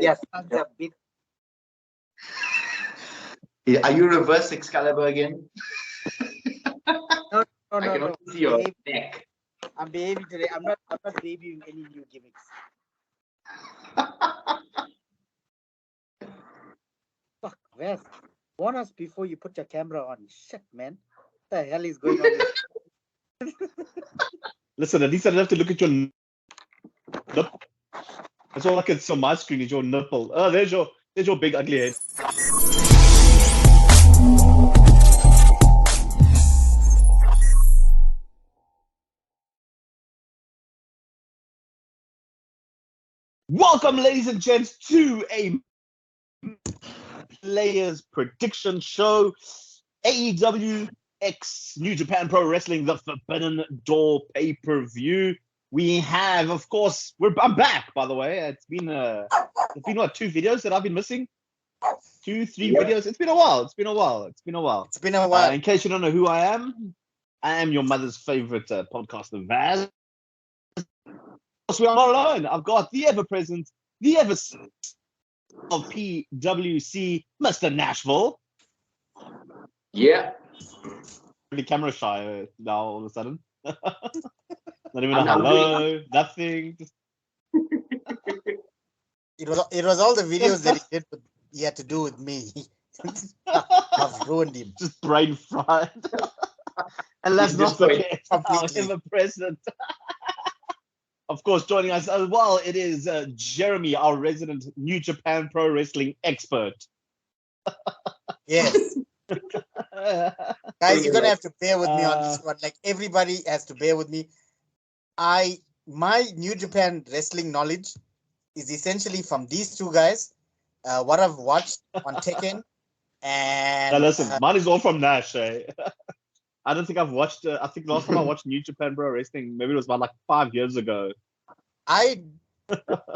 Yes, a bit. Are you reverse Excalibur again? No. I can only see your neck. I'm behaving today. I'm not debuting any new gimmicks. Fuck, Wes. Warn us before you put your camera on. Shit, man. What the hell is going on? Listen, at least I don't have to look at your nipple. That's all I can see on my screen is your nipple. Oh, there's your big ugly head. Welcome, ladies and gents, to a Players Prediction Show. AEW x New Japan Pro Wrestling, the Forbidden Door pay-per-view. We have, of course, I'm back, by the way. It's been what, 2 videos that I've been missing? 2, 3 videos. It's been a while. In case you don't know who I am your mother's favorite podcaster, Vaz. We are not alone. I've got the ever-present, the ever of PWC, Mr. Nashville. Yeah. Really camera shy now all of a sudden. Not even a hello, nothing. It was all the videos that he had to do with me. I've ruined him. Just brain fried. And let's not forget our ever-present. Of course, joining us as well, it is Jeremy, our resident New Japan Pro Wrestling expert. Yes. Guys, you're going to have to bear with me on this one. Like, everybody has to bear with me. My New Japan wrestling knowledge is essentially from these 2 guys, what I've watched on Tekken. And now listen, mine is all from Nash. I don't think I've watched. I think last time I watched New Japan Pro Wrestling, maybe it was about like 5 years ago. I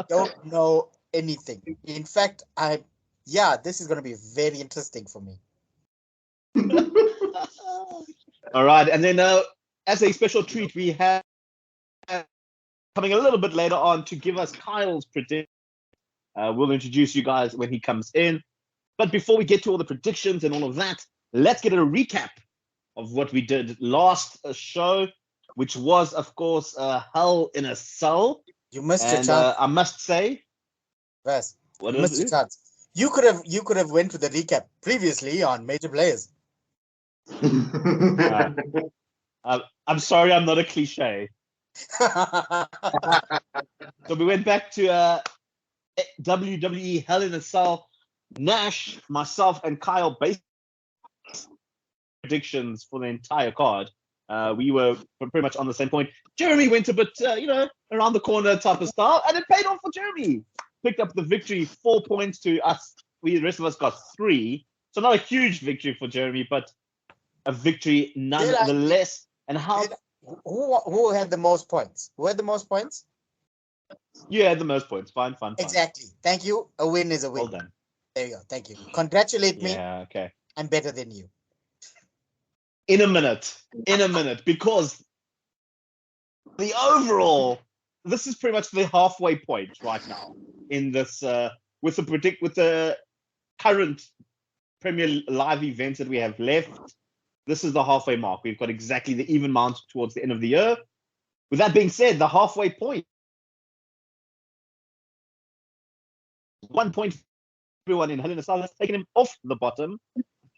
don't know anything. In fact, this is going to be very interesting for me. All right, and then as a special treat, we have coming a little bit later on to give us Kyle's prediction. We'll introduce you guys when he comes in. But before we get to all the predictions and all of that, let's get a recap of what we did last show, which was, of course, Hell in a Cell. You missed your chance. I must say, yes, you missed your chance. You could have went to the recap previously on Major Players. I'm sorry, I'm not a cliche. So we went back to WWE Hell in a Cell. Nash, myself, and Kyle based predictions for the entire card. We were pretty much on the same point. Jeremy went a bit, around the corner type of style, and it paid off for Jeremy. Picked up the victory, 4 points to us. The rest of us got 3. So not a huge victory for Jeremy, but a victory nonetheless. And how? Who had the most points? Who had the most points? You had the most points. Fine. Exactly. Thank you. A win is a win. Well done. There you go. Thank you. Congratulate me. Yeah, okay. I'm better than you. In a minute, because the overall, this is pretty much the halfway point right now in this with the current Premier Live events that we have left. This is the halfway mark. We've got exactly the even amount towards the end of the year. With that being said, the halfway point, 1 point for everyone in Hell in a Cell has taken him off the bottom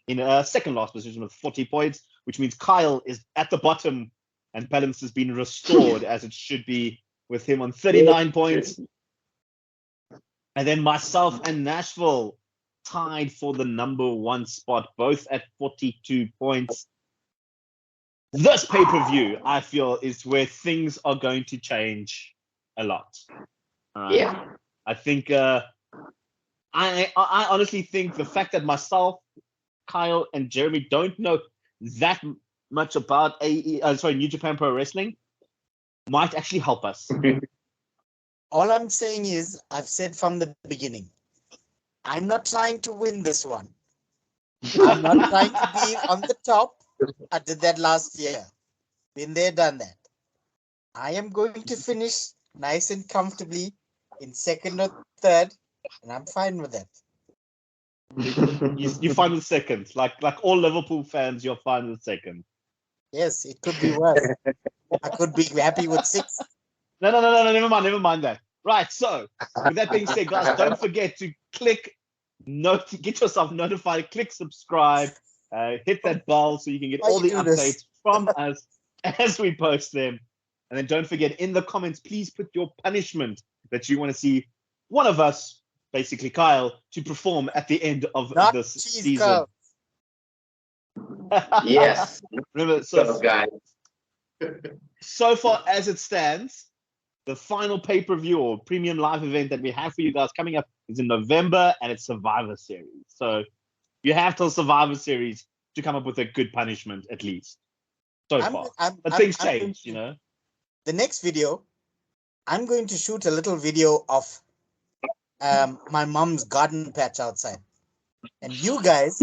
in a second last position with 40 points, which means Kyle is at the bottom and balance has been restored as it should be with him on 39 points. And then myself and Nashville tied for the number 1 spot, both at 42 points. This pay-per-view, I feel, is where things are going to change a lot. Yeah. I think, I honestly think the fact that myself, Kyle, and Jeremy don't know that much about New Japan Pro Wrestling might actually help us. All I'm saying is, I've said from the beginning, I'm not trying to win this one. I'm not trying to be on the top. I did that last year. Been there, done that. I am going to finish nice and comfortably in second or third, and I'm fine with that. You find with second, like all Liverpool fans, you're fine with second. Yes, it could be worse. I could be happy with 6. No, never mind that. Right, so with that being said, guys, don't forget to get yourself notified, click subscribe, hit that bell so you can get Why all you the do this? updates from us as we post them. And then don't forget, in the comments, please put your punishment that you want to see one of us, basically Kyle, to perform at the end of Not this cheese season. curl. Yes. Remember, So, guys. so far as it stands, the final pay-per-view or premium live event that we have for you guys coming up is in November, and it's Survivor Series. So you have till Survivor Series to come up with a good punishment, at least. But things change, you know. The next video, I'm going to shoot a little video of my mom's garden patch outside, and you guys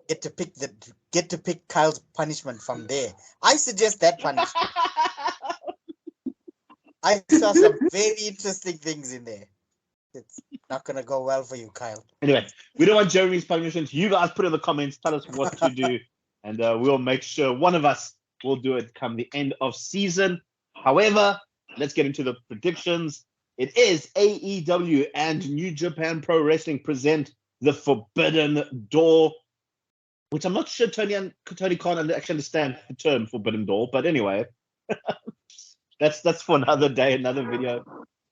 get to pick Kyle's punishment from there. I suggest that punishment. I saw some very interesting things in there. It's not going to go well for you, Kyle. Anyway, we don't want Jeremy's punishment. You guys put in the comments, tell us what to do, and we'll make sure one of us will do it come the end of season. However, let's get into the predictions. It is AEW and New Japan Pro Wrestling present the Forbidden Door, which I'm not sure Tony can't actually understand the term Forbidden Door, but anyway, that's for another day, another video.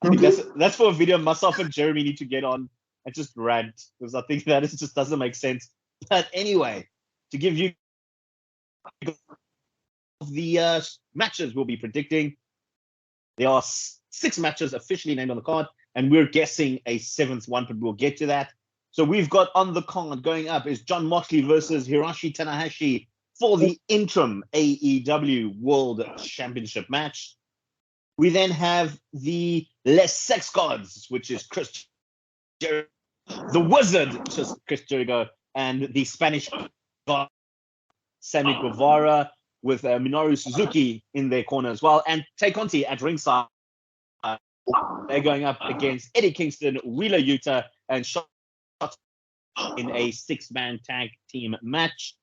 I think that's for a video myself and Jeremy need to get on and just rant, because I think that just doesn't make sense. But anyway, to give you the matches we'll be predicting, there are 6 matches officially named on the card, and we're guessing a 7th one, but we'll get to that. So we've got on the card going up is John Moxley versus Hiroshi Tanahashi for the interim AEW World Championship match. We then have the Les Sex Gods, which is Chris Jericho, the Wizard, which is Chris Jericho, and the Spanish God, Sammy Guevara, with Minoru Suzuki in their corner as well, and Tay Conti at ringside. They're going up against Eddie Kingston, Wheeler Yuta, and Shot in a 6-man tag team match.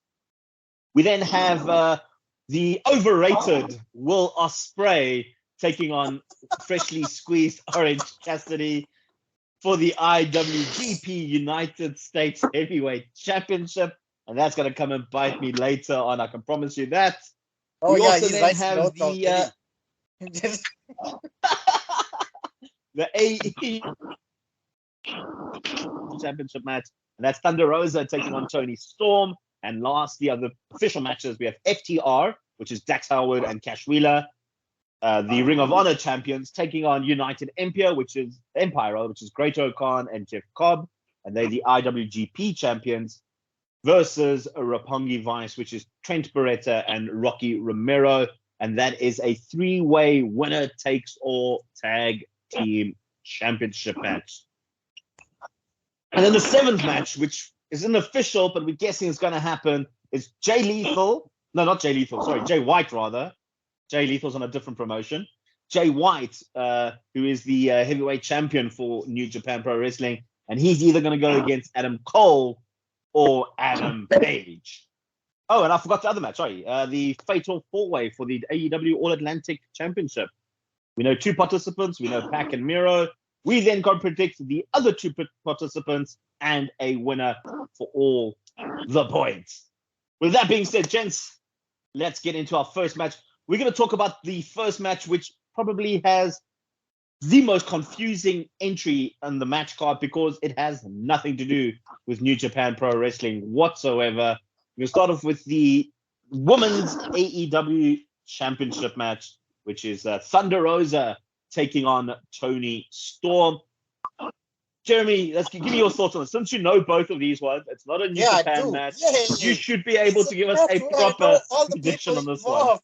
We then have the overrated Will Ospreay taking on freshly squeezed Orange Cassidy for the IWGP United States Heavyweight Championship. And that's going to come and bite me later on, I can promise you that. Oh, we yeah, also he's then right. have the AE Championship match, and that's Thunder Rosa taking on Tony Storm. And lastly, on the official matches, we have FTR, which is Dax Howard and Cash Wheeler, the Ring of Honor champions taking on United Empire, which is Great O'Khan and Jeff Cobb, and they're the IWGP champions, versus Roppongi Vice, which is Trent Beretta and Rocky Romero, and that is a 3-way winner takes all tag team championship match. And then the 7th match, which isn't official, but we're guessing it's going to happen, is Jay White, rather. Jay Lethal's on a different promotion. Jay White, who is the heavyweight champion for New Japan Pro Wrestling, and he's either going to go against Adam Cole or Adam Page. Oh, and I forgot the other match, sorry. The Fatal 4-Way for the AEW All-Atlantic Championship. We know 2 participants. We know Pac and Miro. We then can predict the other 2 participants and a winner for all the points. With that being said, gents, let's get into our first match. We're going to talk about the first match, which probably has the most confusing entry on the match card because it has nothing to do with New Japan Pro Wrestling whatsoever. We'll start off with the Women's AEW Championship match, which is Thunder Rosa taking on Tony Storm. Jeremy, give me your thoughts on this. Since you know both of these ones, it's not a New Japan match. You should be able to give us a proper prediction on this one.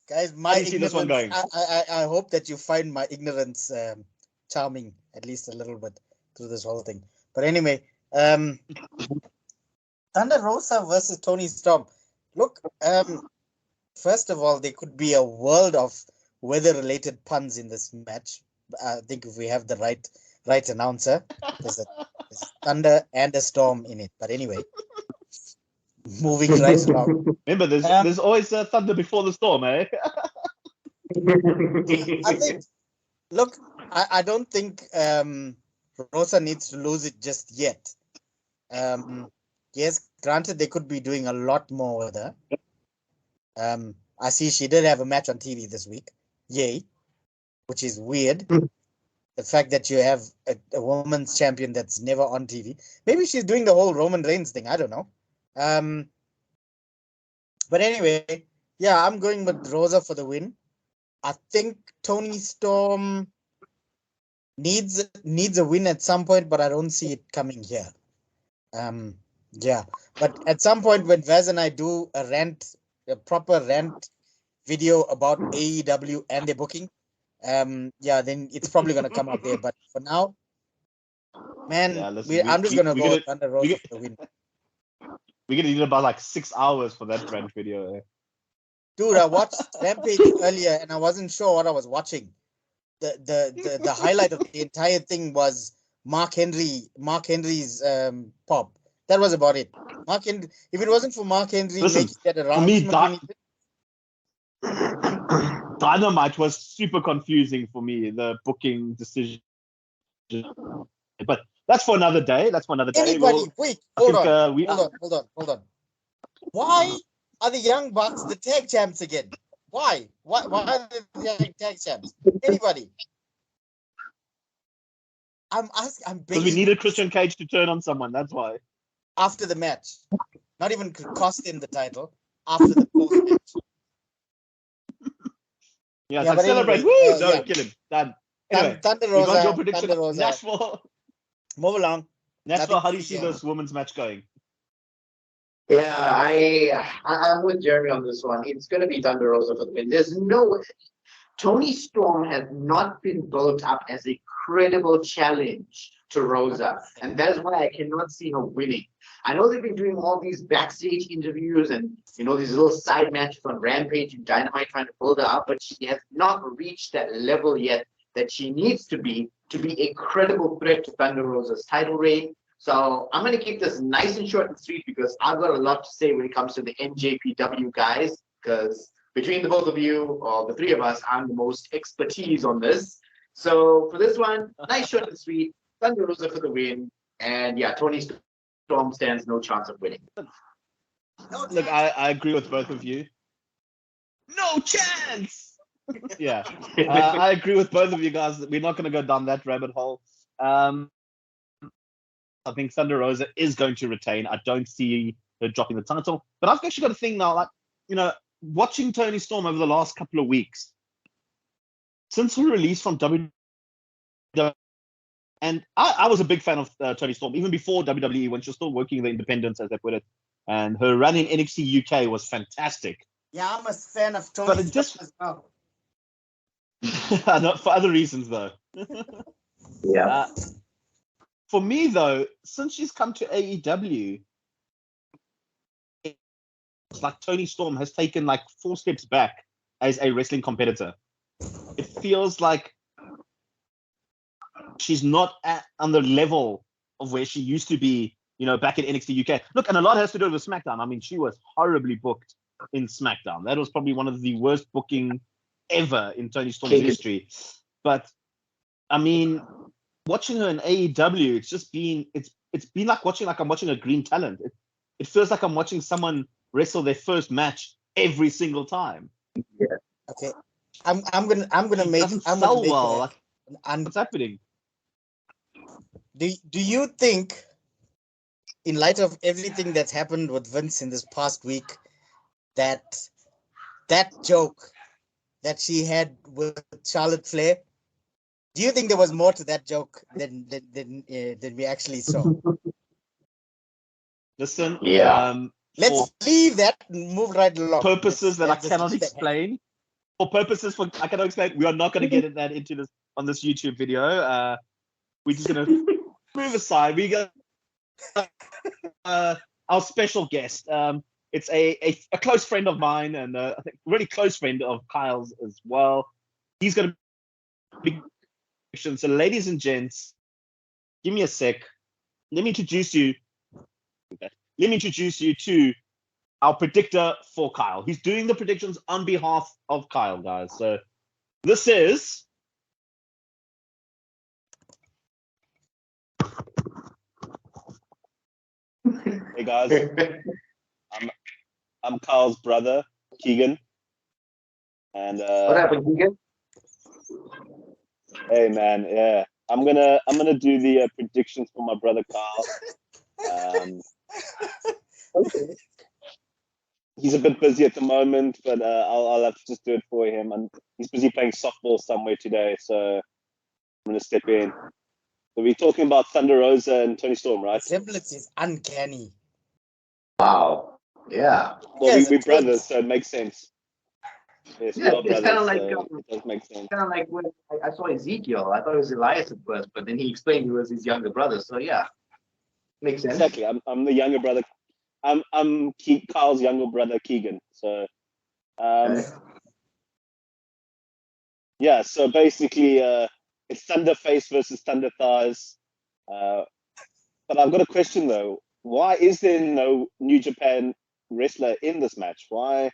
Guys, my ignorance, see this one going? I hope that you find my ignorance charming, at least a little bit, through this whole thing. But anyway, Thunder Rosa versus Tony Storm. Look, First of all, there could be a world of weather-related puns in this match. I think if we have the right announcer, there's thunder and a storm in it. But anyway, moving right along. Remember, there's always thunder before the storm, eh? I think. Look, I don't think Rosa needs to lose it just yet. Yes, granted, they could be doing a lot more with her. I see she did have a match on TV this week. Yay. Which is weird. The fact that you have a women's champion that's never on TV. Maybe she's doing the whole Roman Reigns thing. I don't know. But anyway, yeah, I'm going with Rosa for the win. I think Toni Storm needs a win at some point, but I don't see it coming here. Yeah, but at some point when Vaz and I do a proper rant video about AEW and their booking, yeah, then it's probably gonna come out there. But for now, man, Yeah, listen, I'm just gonna go with Thunder Rosa for the win. We're gonna need about like 6 hours for that rant video. Eh? Dude, I watched Rampage earlier and I wasn't sure what I was watching. The highlight of the entire thing was Mark Henry's pop. That was about it. Mark Henry, if it wasn't for Mark Henry Listen, making that for me, announcement, Dynamite was super confusing for me, the booking decision. But that's for another day. anybody, wait, hold on. We Hold on. Why are the Young Bucks the tag champs again? Why? Why are they the tag champs? Anybody? I'm because begging. we needed Christian Cage to turn on someone. That's why. After the match, not even cost him the title. After the post match. Yeah, Yeah, it's like but celebrate. anyway, Woo! No, yeah. kill him. Done. Anyway, Thunder we got Rosa. your prediction. Thunder Rosa. Nashville. Move along. Nashville, how do you see Yeah. this women's match going? Yeah, I'm with Jeremy on this one. It's going to be Thunder Rosa for the win. There's no Toni Storm has not been built up as a credible challenge to Rosa, and that's why I cannot see her winning. I know they've been doing all these backstage interviews and these little side matches on Rampage and Dynamite trying to build her up, but she has not reached that level yet that she needs to be a credible threat to Thunder Rosa's title reign. So I'm going to keep this nice and short and sweet because I've got a lot to say when it comes to the NJPW guys, because between the both of you, or the three of us, I'm the most expertise on this. So for this one, nice, short and sweet, Thunder Rosa for the win. And yeah, Toni Storm stands no chance of winning. Look, I agree with both of you. No chance! Yeah, I agree with both of you guys. We're not going to go down that rabbit hole. I think Thunder Rosa is going to retain. I don't see her dropping the title. But I've actually got a thing now, like, watching Toni Storm over the last couple of weeks, since her release from WWE, and I was a big fan of Toni Storm, even before WWE, when she was still working the independents, as they put it. And her run in NXT UK was fantastic. Yeah, I'm a fan of Toni But it Storm just as well. Not for other reasons, though. Yeah. For me, though, since she's come to AEW, it's like Toni Storm has taken like 4 steps back as a wrestling competitor. It feels like she's not on the level of where she used to be, back in NXT UK. Look, and a lot has to do with SmackDown. I mean, she was horribly booked in SmackDown. That was probably one of the worst booking ever in Toni Storm's history. But I mean, watching her in AEW, it's been like I'm watching a green talent. It feels like I'm watching someone wrestle their first match every single time. Yeah. Okay, I'm gonna make. I'm sell gonna make well. a- Like, what's happening? Do you think, in light of everything that's happened with Vince in this past week, that joke that she had with Charlotte Flair, do you think there was more to that joke than we actually saw? Listen, Yeah. Let's leave that and move right along. Purposes that I Let's just cannot leave that explain. For purposes I cannot explain, we are not going to get that into this on this YouTube video. We're just going to move aside. We got our special guest. It's a close friend of mine, and I think really close friend of Kyle's as well. He's going to be. So, ladies and gents, give me a sec. Let me introduce you. Let me introduce you to our predictor for Kyle. He's doing the predictions on behalf of Kyle, guys. So this is hey guys. I'm Kyle's brother, Keegan. And What happened, Keegan? Hey man, yeah. I'm gonna do the predictions for my brother Kyle. Okay. He's a bit busy at the moment, but I'll have to just do it for him. And he's busy playing softball somewhere today, so I'm gonna step in. So we're talking about Thunder Rosa and Tony Storm, right? The semblance is uncanny. Wow. Yeah. Well, Yes, we're brothers, so it makes sense. Yes, we Yeah, are it's brothers, kind of like so it does make sense. kind of like when I saw Ezekiel. I thought it was Elias at first, but then he explained he was his younger brother. So yeah, makes sense. Exactly. I'm the younger brother. I'm Kyle's younger brother, Keegan. So, yeah. So basically, it's Thunder Face versus Thunder Thighs. But I've got a question though. Why is there no New Japan wrestler in this match? Why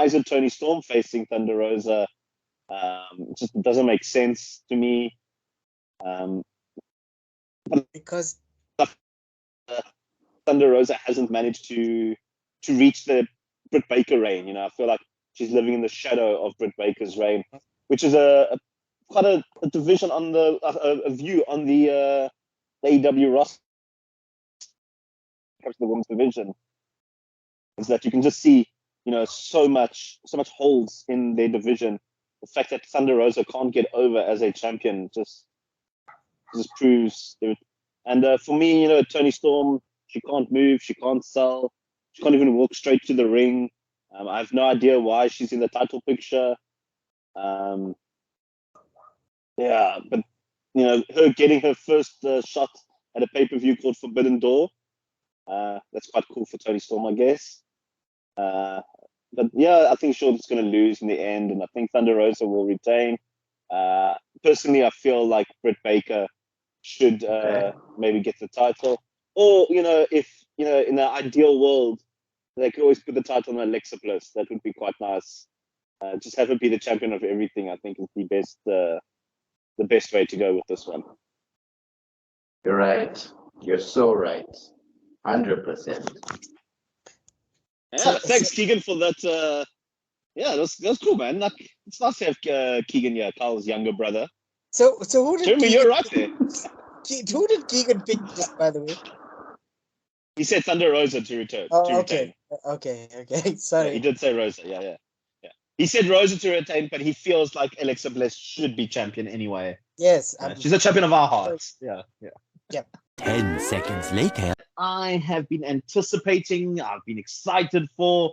is it Tony Storm facing Thunder Rosa? It just doesn't make sense to me. because Thunder Rosa hasn't managed to reach the Britt Baker reign. You know, I feel like she's living in the shadow of Britt Baker's reign, which is quite a division on a view on the AEW roster. Comes to the women's division, is that you can just see, you know, so much holes in their division. The fact that Thunder Rosa can't get over as a champion just proves it. And for me, you know, Tony Storm, she can't move, she can't sell, she can't even walk straight to the ring. I have no idea why she's in the title picture. Yeah, but you know, her getting her first shot at a pay-per-view called Forbidden Door, that's quite cool for Tony Storm, I guess. But yeah, I think Charlotte's going to lose in the end, and I think Thunder Rosa will retain. Personally, I feel like Britt Baker should maybe get the title, or you know, if you know, in the ideal world, they could always put the title on Alexa Bliss. That would be quite nice. Just have her be the champion of everything. I think is the best way to go with this one. You're right. You're so right. 100%. Yeah, thanks, Keegan, for that. Yeah, that's cool, man. Like, it's nice to have Keegan, yeah, Carl's younger brother. So who did Jeremy, Keegan you're right there. Who did Keegan pick, just by the way? He said Thunder Rosa to return. Oh, okay. Sorry. Yeah, he did say Rosa. Yeah. He said Rosa to retain, but he feels like Alexa Bliss should be champion anyway. Yes. She's a champion of our hearts. Yeah. 10 seconds later. I have been anticipating, I've been excited for,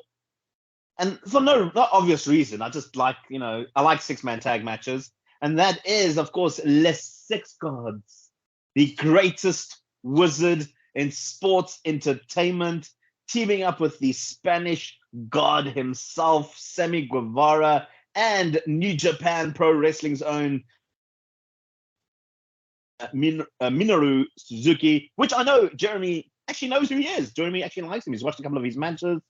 and for no obvious reason. I just like, you know, I like six-man tag matches. And that is, of course, Les Six Gods, the greatest wizard in sports entertainment, teaming up with the Spanish god himself, Sammy Guevara, and New Japan Pro Wrestling's own Minoru Suzuki, which I know Jeremy actually knows who he is. Jeremy actually likes him. He's watched a couple of his matches.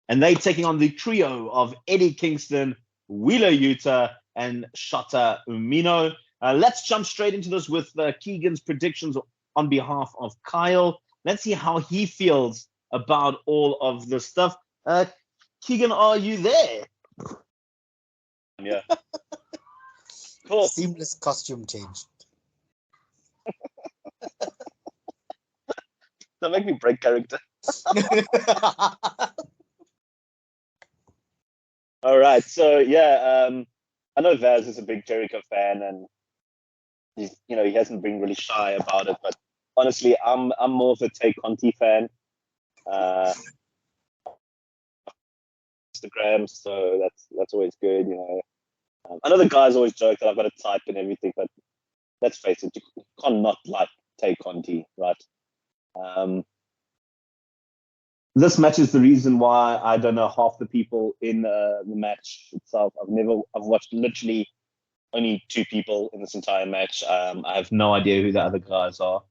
And they taking on the trio of Eddie Kingston, Wheeler Yuta, and Shota Umino. Let's jump straight into this with Keegan's predictions on behalf of Kyle. Let's see how he feels about all of this stuff. Keegan, are you there? Yeah. Cool. Seamless costume change. Don't make me break character. All right. So yeah, I know Vaz is a big Jericho fan, and he hasn't been really shy about it. But honestly, I'm more of a Tay Conti fan. Instagram, so that's always good. I know the guys always joke that I've got a type and everything, but let's face it, you can't not like Tay Conti, right? This match is the reason why I don't know half the people in the match itself. I've watched literally only 2 people in this entire match. I have no idea who the other guys are.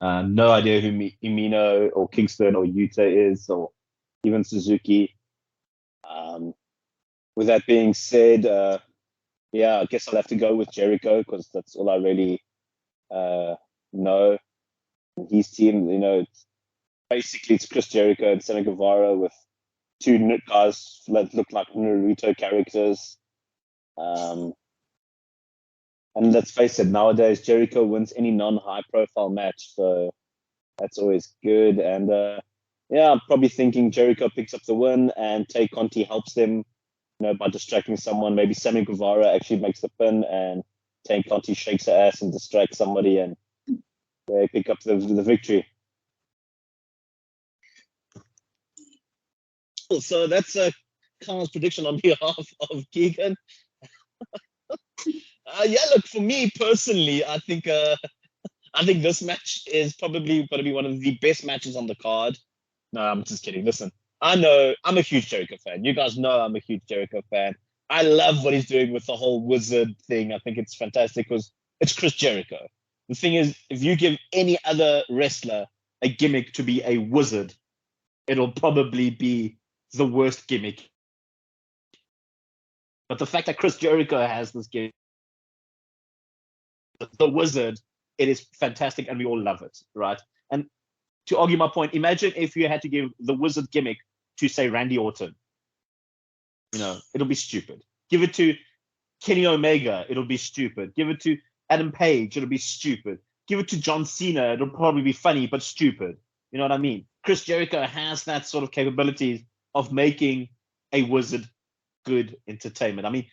No idea who Umino or Kingston or Yuta is, or even Suzuki. With that being said, I guess I'll have to go with Jericho because that's all I really know. His team, basically it's Chris Jericho and Sammy Guevara with 2 guys that look like Naruto characters. And let's face it, nowadays Jericho wins any non-high profile match, so that's always good. And I'm probably thinking Jericho picks up the win and Tay Conti helps them, by distracting someone. Maybe Sammy Guevara actually makes the pin and Tay Conti shakes her ass and distracts somebody and they pick up the victory. So that's a Carl's prediction on behalf of Keegan. Look, for me personally, I think this match is probably going to be one of the best matches on the card. No, I'm just kidding. Listen, I know I'm a huge Jericho fan. You guys know I'm a huge Jericho fan. I love what he's doing with the whole wizard thing. I think it's fantastic because it's Chris Jericho. The thing is, if you give any other wrestler a gimmick to be a wizard, it'll probably be the worst gimmick. But the fact that Chris Jericho has this gimmick, the wizard, it is fantastic and we all love it, right? And to argue my point, imagine if you had to give the wizard gimmick to, say, Randy Orton. It'll be stupid. Give it to Kenny Omega, it'll be stupid. Give it to Adam Page, it'll be stupid. Give it to John Cena, it'll probably be funny, but stupid. You know what I mean? Chris Jericho has that sort of capabilities of making a wizard good entertainment. I mean,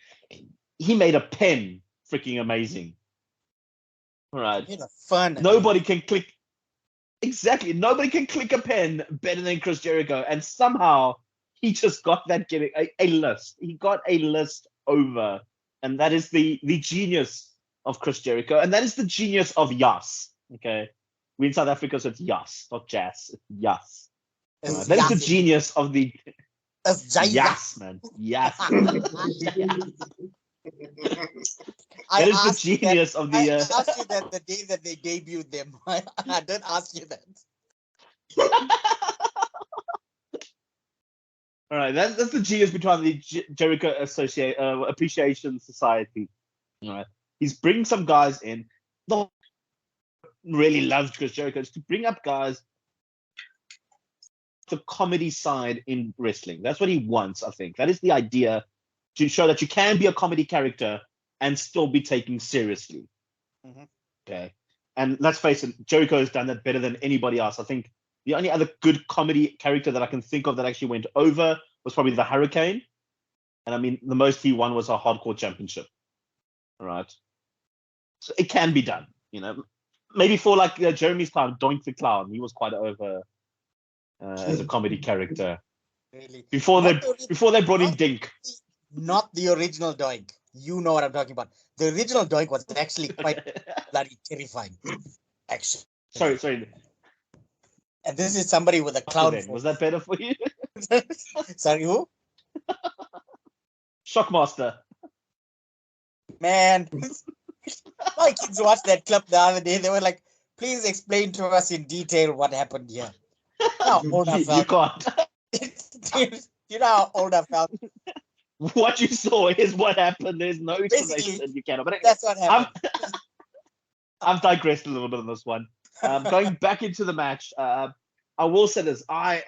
he made a pen freaking amazing. All right. Fun. Nobody can click. Exactly. Nobody can click a pen better than Chris Jericho. And somehow he just got that gimmick, a list. He got a list over. And that is the genius of Chris Jericho. And that is the genius of Yas. Okay. We in South Africa, so it's Yas, not Jazz. It's Yas. That is the genius of the. Yes, man. Yes. That is the genius of the. I asked you that the day that they debuted them. I didn't ask you that. All right, that's the genius behind the Jericho Appreciation Society. All right, he's bringing some guys in. Not really loves Chris Jericho. It's to bring up guys. The comedy side in wrestling. That's what he wants, I think. That is the idea, to show that you can be a comedy character and still be taken seriously. Mm-hmm. Okay. And let's face it, Jericho has done that better than anybody else. I think the only other good comedy character that I can think of that actually went over was probably the Hurricane. And I mean, the most he won was a hardcore championship. All right. So it can be done, Maybe for like Jeremy's time, Doink the Clown, he was quite over as a comedy character. Really? Before they brought in Dink. Not the original Doink. You know what I'm talking about. The original Doink was actually quite bloody terrifying. Actually. Sorry. And this is somebody with a clown. Was that better for you? Sorry, who? Shockmaster. Man. My kids watched that clip the other day. They were like, please explain to us in detail what happened here. How old I felt. You can't. You know how old I felt. What you saw is what happened. There's no explanation. You cannot. But that's what happened. I've digressed a little bit on this one. Going back into the match, I will say this. I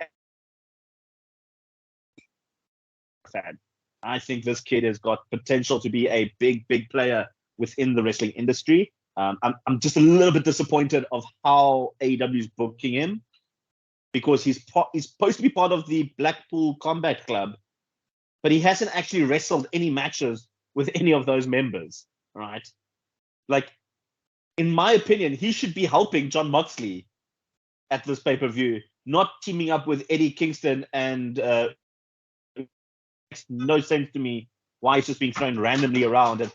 think this kid has got potential to be a big player within the wrestling industry. I'm just a little bit disappointed of how AEW is booking him, because he's supposed to be part of the Blackpool Combat Club, but he hasn't actually wrestled any matches with any of those members, right? Like, in my opinion, he should be helping John Moxley at this pay-per-view, not teaming up with Eddie Kingston, and it makes no sense to me why he's just being thrown randomly around. And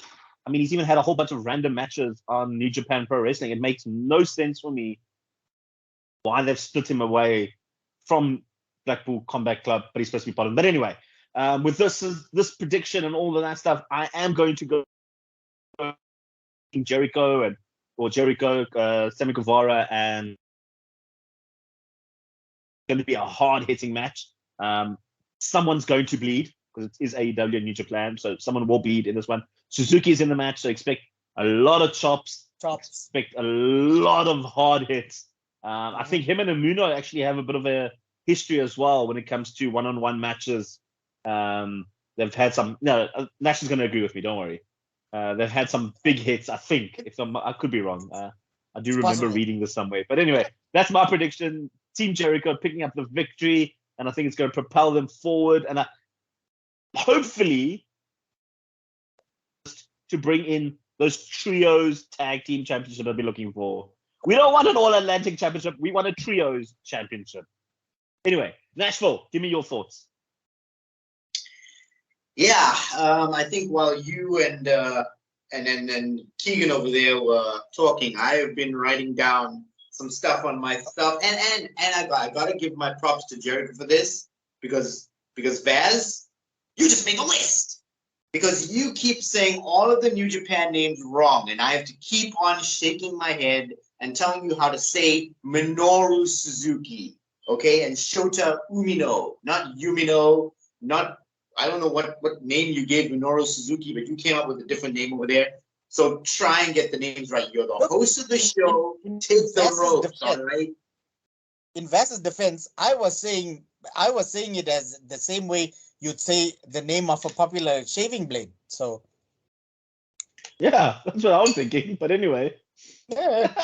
I mean, he's even had a whole bunch of random matches on New Japan Pro Wrestling. It makes no sense for me why they've split him away from Blackpool Combat Club, but he's supposed to be part of it. But anyway, with this prediction and all of that stuff, I am going to go Jericho Sammy Guevara, and going to be a hard-hitting match. Someone's going to bleed because it is AEW and New Japan, so someone will bleed in this one. Suzuki is in the match, so expect a lot of chops. Expect a lot of hard hits. I think him and Amuno actually have a bit of a history as well when it comes to one-on-one matches. They've had some. No, Nash is going to agree with me. Don't worry. They've had some big hits. I think. I could be wrong. I do remember reading this somewhere. But anyway, that's my prediction. Team Jericho picking up the victory, and I think it's going to propel them forward. And hopefully, to bring in those trios tag team championship I'll be looking for. We don't want an all-Atlantic championship. We want a trios championship. Anyway, Nashville, give me your thoughts. Yeah, I think while you and Keegan over there were talking, I have been writing down some stuff on my stuff, and I gotta give my props to Jericho for this because Vaz, you just made a list because you keep saying all of the New Japan names wrong, and I have to keep on shaking my head and telling you how to say Minoru Suzuki, okay, and Shota Umino, not Umino, not. I don't know what name you gave Minoru Suzuki, but you came up with a different name over there. So try and get the names right. You're the host of the show. Take the ropes, all right? In Vass's defense, I was saying it as the same way you'd say the name of a popular shaving blade. So yeah, that's what I was thinking. But anyway. Yeah.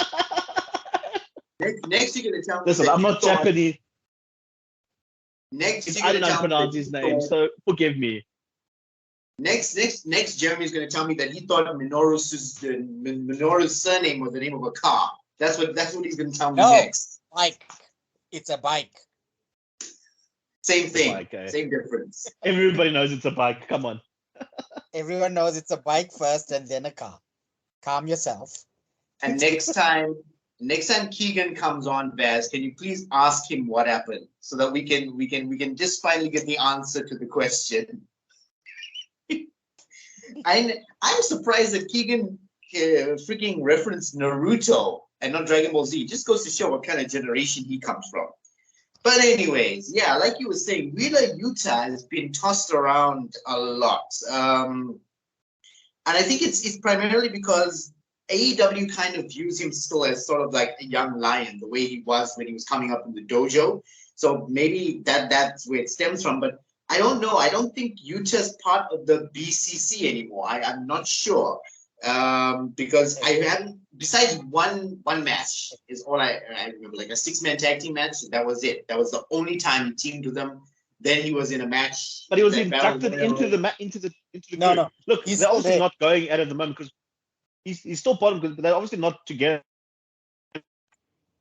Next you're gonna tell me. Listen, I'm not Japanese. Next, I don't pronounce his name, so forgive me. Next, Jeremy's going to tell me that he thought Minoru's surname was the name of a car. That's what he's going to tell me next. Bike. It's a bike. Same thing. Bike, eh? Same difference. Everybody knows it's a bike. Come on. Everyone knows it's a bike first and then a car. Calm yourself. And next time Keegan comes on, Vaz, can you please ask him what happened so that we can just finally get the answer to the question. I'm surprised that Keegan freaking referenced Naruto and not Dragon Ball Z. It just goes to show what kind of generation he comes from. But anyways, yeah, like you were saying, Wheeler Yuta has been tossed around a lot. And I think it's primarily because AEW kind of views him still as sort of like a young lion, the way he was when he was coming up in the dojo. So maybe that's where it stems from. But I don't know. I don't think Utah's part of the BCC anymore. I'm not sure because I haven't. Besides one match is all I remember, like a 6-man tag team match. That was it. That was the only time he teamed with them. Then he was in a match. But he was inducted into the group. No. Look, they're obviously not going at the moment because he's still part of it, but they're obviously not together.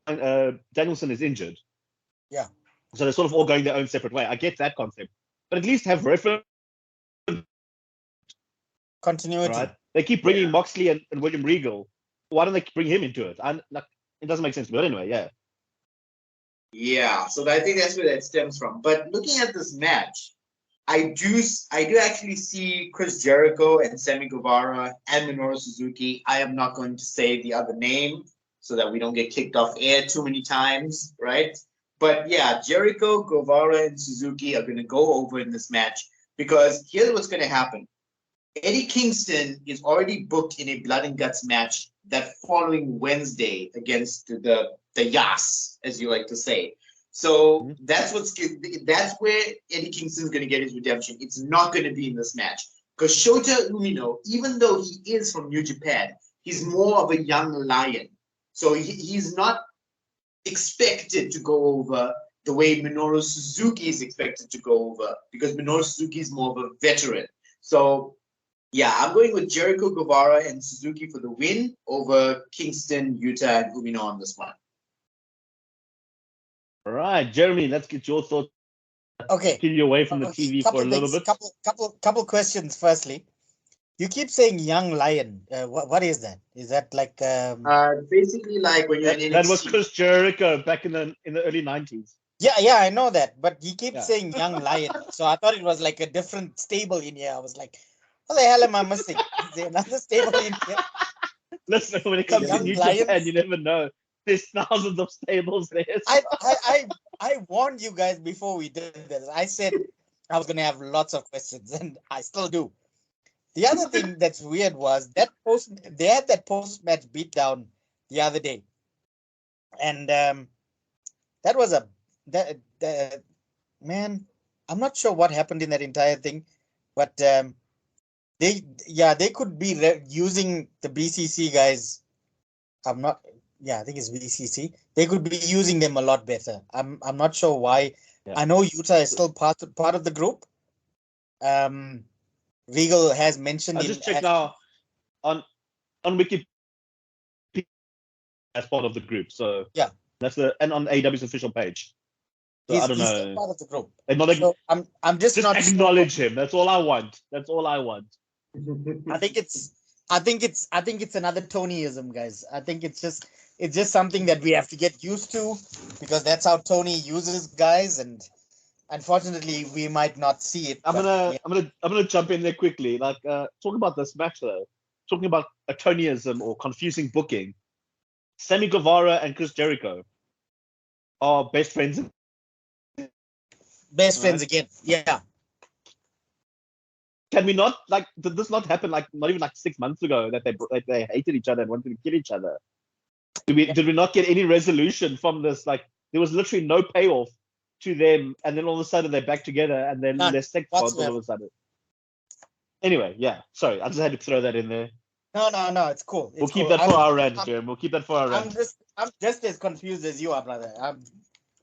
Danielson is injured. Yeah. So they're sort of all going their own separate way. I get that concept. But at least have reference. Continuity. Right? They keep bringing Moxley and William Regal. Why don't they bring him into it? It doesn't make sense to me. But anyway, yeah. Yeah, so I think that's where that stems from. But looking at this match, I do actually see Chris Jericho and Sammy Guevara and Minoru Suzuki. I am not going to say the other name so that we don't get kicked off air too many times, right? But yeah, Jericho, Guevara, and Suzuki are going to go over in this match because here's what's going to happen. Eddie Kingston is already booked in a blood and guts match that following Wednesday against the Yas, as you like to say. So that's where Eddie Kingston's going to get his redemption. It's not going to be in this match because Shota Umino, even though he is from New Japan, he's more of a young lion. So he's not expected to go over the way Minoru Suzuki is expected to go over because Minoru Suzuki is more of a veteran. So yeah, I'm going with Jericho, Guevara, and Suzuki for the win over Kingston, Yuta, and Umino on this one. All right, Jeremy, let's get your thoughts. Okay. Keep you away from the TV for a little bit. Couple questions. Firstly, you keep saying young lion. What is that? Is that like basically like when you're in NXT. That was Chris Jericho back in the early 90s. Yeah, I know that, but he keeps Yeah. saying Young Lion, so I thought it was like a different stable in here. I was like, what the hell am I missing? Is there another stable in here? Listen, when it The comes to Young New Japan, Lions? you never know. There's thousands of stables there. I warned you guys before we did this. I said I was gonna have lots of questions, and I still do. The other thing that's weird was that they had that post match beatdown the other day, and that was that man. I'm not sure what happened in that entire thing, but they could be using the BCC guys. I'm not. Yeah, I think it's BCC. They could be using them a lot better. I'm not sure why. Yeah. I know Utah is still part of the group. Regal has mentioned I just checked now on Wikipedia as part of the group. So yeah, that's and on AEW's official page. So I don't he's still know. part of the group. Acknowledge, So I'm just not acknowledge sure. him. That's all I want. That's all I want. I think it's another Tonyism, guys. I think it's just something that we have to get used to because that's how Tony uses guys, and unfortunately we might not see it. I'm gonna jump in there quickly. Like talk about this match though. Talking about a Tonyism or confusing booking. Sammy Guevara and Chris Jericho are best friends. Best friends again. Yeah. Can we not did this not happen not even 6 months ago that they hated each other and wanted to kill each other? Did we not get any resolution from this? Like there was literally no payoff to them, and then all of a sudden they're back together and then they're sex buds all of a sudden. Anyway, yeah. Sorry, I just had to throw that in there. No, it's cool. We'll keep that for our rant, Jeremy. We'll keep that for our rant. I'm just as confused as you are, brother. I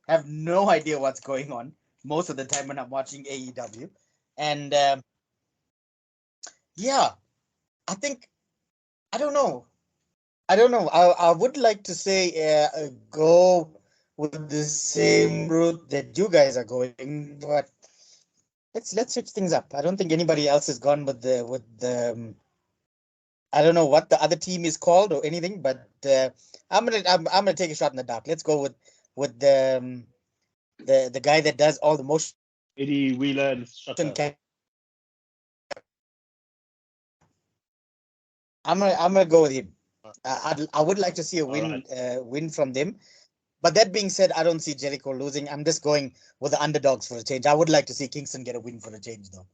have no idea what's going on most of the time when I'm watching AEW, and yeah, I think I don't know. I would like to say go with the same route that you guys are going, but let's switch things up. I don't think anybody else has gone with the. I don't know what the other team is called or anything, but I'm gonna take a shot in the dark. Let's go with the guy that does all the motion. Eddie Wheeler and Shutter. I'm gonna go with him. I would like to see a win win from them. But that being said, I don't see Jericho losing. I'm just going with the underdogs for a change. I would like to see Kingston get a win for a change, though.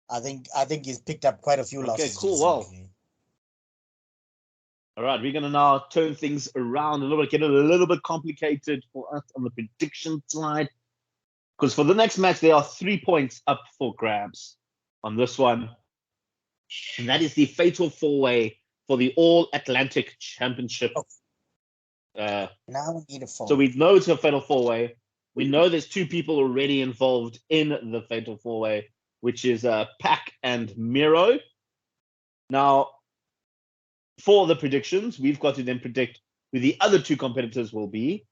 I think he's picked up quite a few losses. Okay, cool. Well, all right, we're gonna now turn things around a little bit, get it a little bit complicated for us on the prediction side, because for the next match there are 3 points up for grabs on this one, and that is the Fatal 4-Way for the All Atlantic Championship. Now we need a phone. So we know it's a Fatal 4-Way. We know there's 2 people already involved in the Fatal 4-Way, which is Pac and Miro. Now, for the predictions, we've got to then predict who the other 2 competitors will be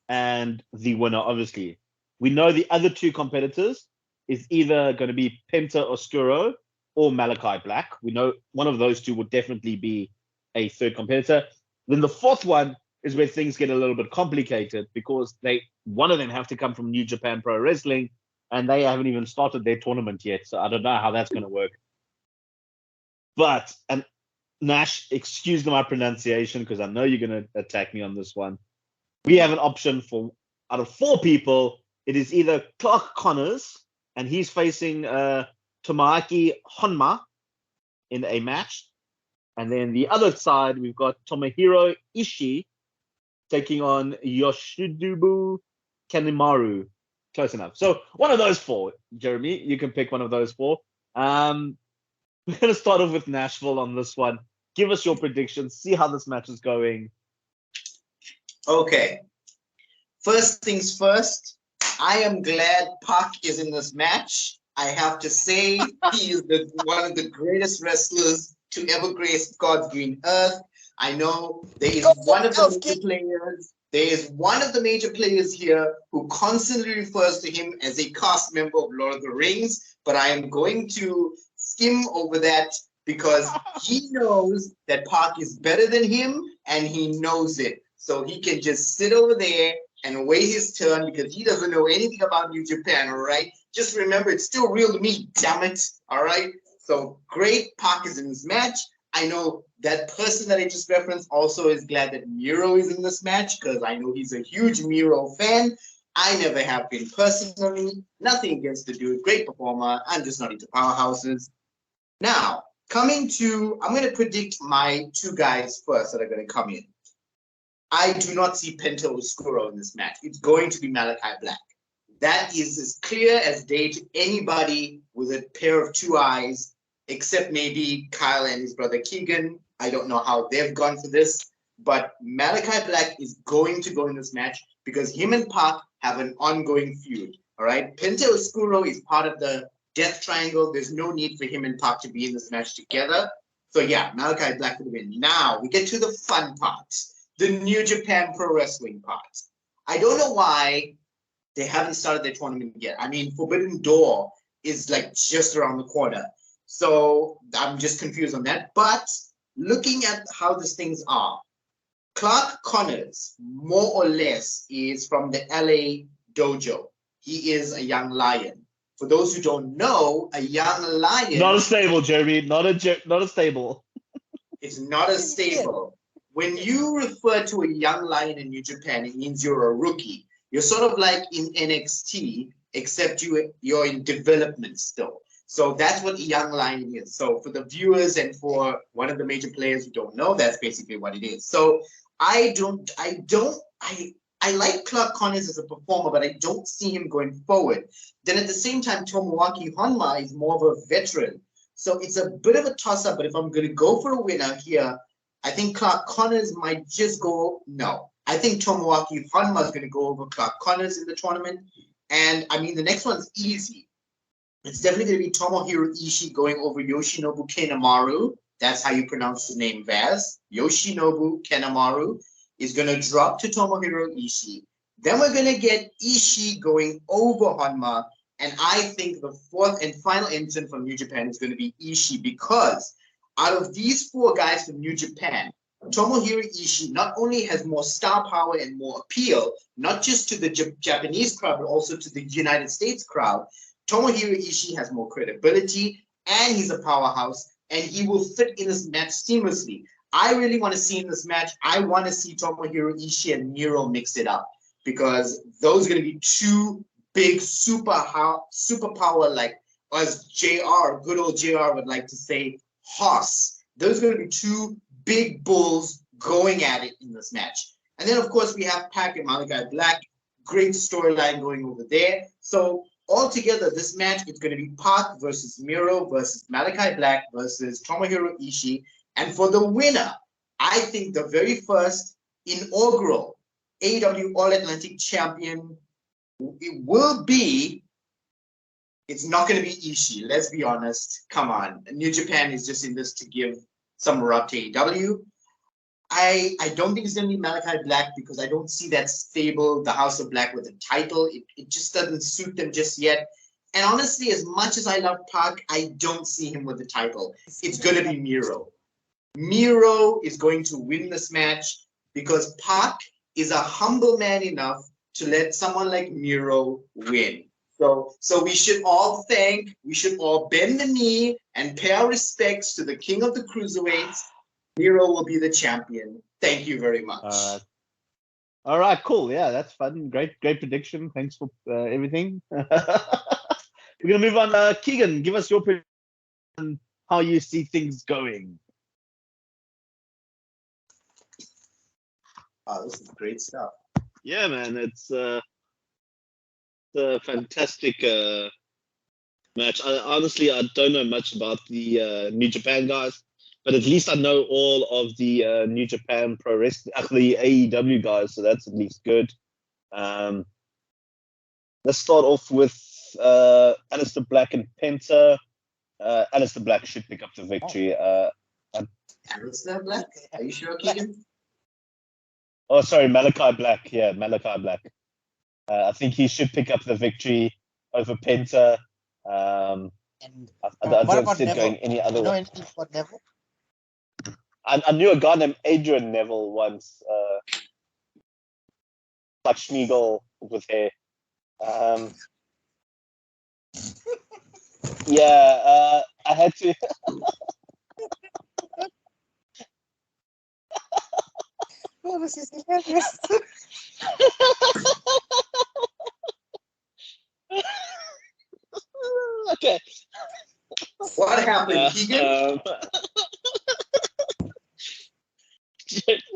and the winner, obviously. We know the other 2 competitors is either going to be Penta Oscuro or Malachi Black. We know one of those 2 would definitely be a third competitor. Then the fourth one is where things get a little bit complicated because one of them have to come from New Japan Pro Wrestling, and they haven't even started their tournament yet. So I don't know how that's going to work. But, and Nash, excuse my pronunciation because I know you're going to attack me on this one. We have an option for, out of 4 people, it is either Clark Connors, and he's facing Tomoaki Honma in a match. And then the other side, we've got Tomohiro Ishii taking on Yoshinobu Kanemaru. Close enough. So one of those 4, Jeremy, you can pick one of those 4. We're going to start off with Nashville on this one. Give us your predictions. See how this match is going. Okay. First things first, I am glad Pac is in this match. I have to say he is one of the greatest wrestlers to ever grace God's green earth. I know there is one of the major players. There is one of the major players here who constantly refers to him as a cast member of Lord of the Rings, but I am going to skim over that because he knows that Pac is better than him and he knows it. So he can just sit over there and wait his turn because he doesn't know anything about New Japan, all right? Just remember, it's still real to me, damn it, all right? So great Pac is in this match. I know that person that I just referenced also is glad that Miro is in this match because I know he's a huge Miro fan. I never have been personally. Nothing against the dude. Great performer. I'm just not into powerhouses. Now, I'm going to predict my two guys first that are going to come in. I do not see Penta Oscuro in this match. It's going to be Malachi Black. That is as clear as day to anybody with a pair of two eyes, except maybe Kyle and his brother Keegan. I don't know how they've gone for this, but Malachi Black is going to go in this match because him and Pac have an ongoing feud. All right, Penta Oscuro is part of the Death Triangle. There's no need for him and Pac to be in this match together. So yeah, Malachi Black will win. Now we get to the fun part, the New Japan Pro Wrestling part. I don't know why they haven't started their tournament yet. I mean, Forbidden Door is like just around the corner. So I'm just confused on that. But looking at how these things are, Clark Connors, more or less, is from the LA dojo. He is a young lion. For those who don't know, a young lion... Not a stable, Jeremy. Not a stable. It's not a stable. When you refer to a young lion in New Japan, it means you're a rookie. You're sort of like in NXT, except you're in development still. So that's what a young lion is. So for the viewers and for one of the major players who don't know, that's basically what it is. So I like Clark Connors as a performer, but I don't see him going forward. Then at the same time, Tomoaki Honma is more of a veteran. So it's a bit of a toss-up, but if I'm going to go for a winner here, I think Clark Connors might just go, no. I think Tomoaki Honma is going to go over Clark Connors in the tournament. And I mean, the next one's easy. It's definitely going to be Tomohiro Ishii going over Yoshinobu Kanemaru. That's how you pronounce his name, Vaz. Yoshinobu Kanemaru is going to drop to Tomohiro Ishii. Then we're going to get Ishii going over Honma. And I think the fourth and final entrant from New Japan is going to be Ishii because out of these four guys from New Japan, Tomohiro Ishii not only has more star power and more appeal, not just to the Japanese crowd, but also to the United States crowd. Tomohiro Ishii has more credibility, and he's a powerhouse, and he will fit in this match seamlessly. I really want to see in this match, I want to see Tomohiro Ishii and Miro mix it up, because those are going to be two big superpower, like as JR, good old JR would like to say, horse. Those are going to be two big bulls going at it in this match. And then, of course, we have Pac and Malachi Black. Great storyline going over there. So altogether, this match is going to be Pac versus Miro versus Malachi Black versus Tomohiro Ishii. And for the winner, I think the very first inaugural AEW All-Atlantic champion, it will be, it's not going to be Ishii, let's be honest. Come on. New Japan is just in this to give some rub to AEW. I don't think it's going to be Malachi Black because I don't see that stable, the House of Black with a title. It just doesn't suit them just yet. And honestly, as much as I love Pac, I don't see him with the title. It's going to be Miro. Miro is going to win this match because Pac is a humble man enough to let someone like Miro win. So we should all bend the knee and pay our respects to the king of the cruiserweights. Miro will be the champion. Thank you very much. All right, cool. Yeah, that's fun. Great prediction. Thanks for everything. We're going to move on. Keegan, give us your prediction, how you see things going. Wow, this is great stuff. Yeah, man. It's a fantastic match. Honestly, I don't know much about the New Japan guys. But at least I know all of the New Japan Pro Wrestling, the AEW guys, so that's at least good. Let's start off with Aleister Black and Penta. Aleister Black should pick up the victory. Aleister Black? Are you sure, Keegan? Oh, sorry, Malachi Black. Yeah, Malachi Black. I think he should pick up the victory over Penta. I don't see it going any other way. Anything about Neville? I knew a guy named Adrian Neville once. like Schmiegel with hair. Yeah, I had to. Oh, this is hilarious. Okay. What happened, Keegan?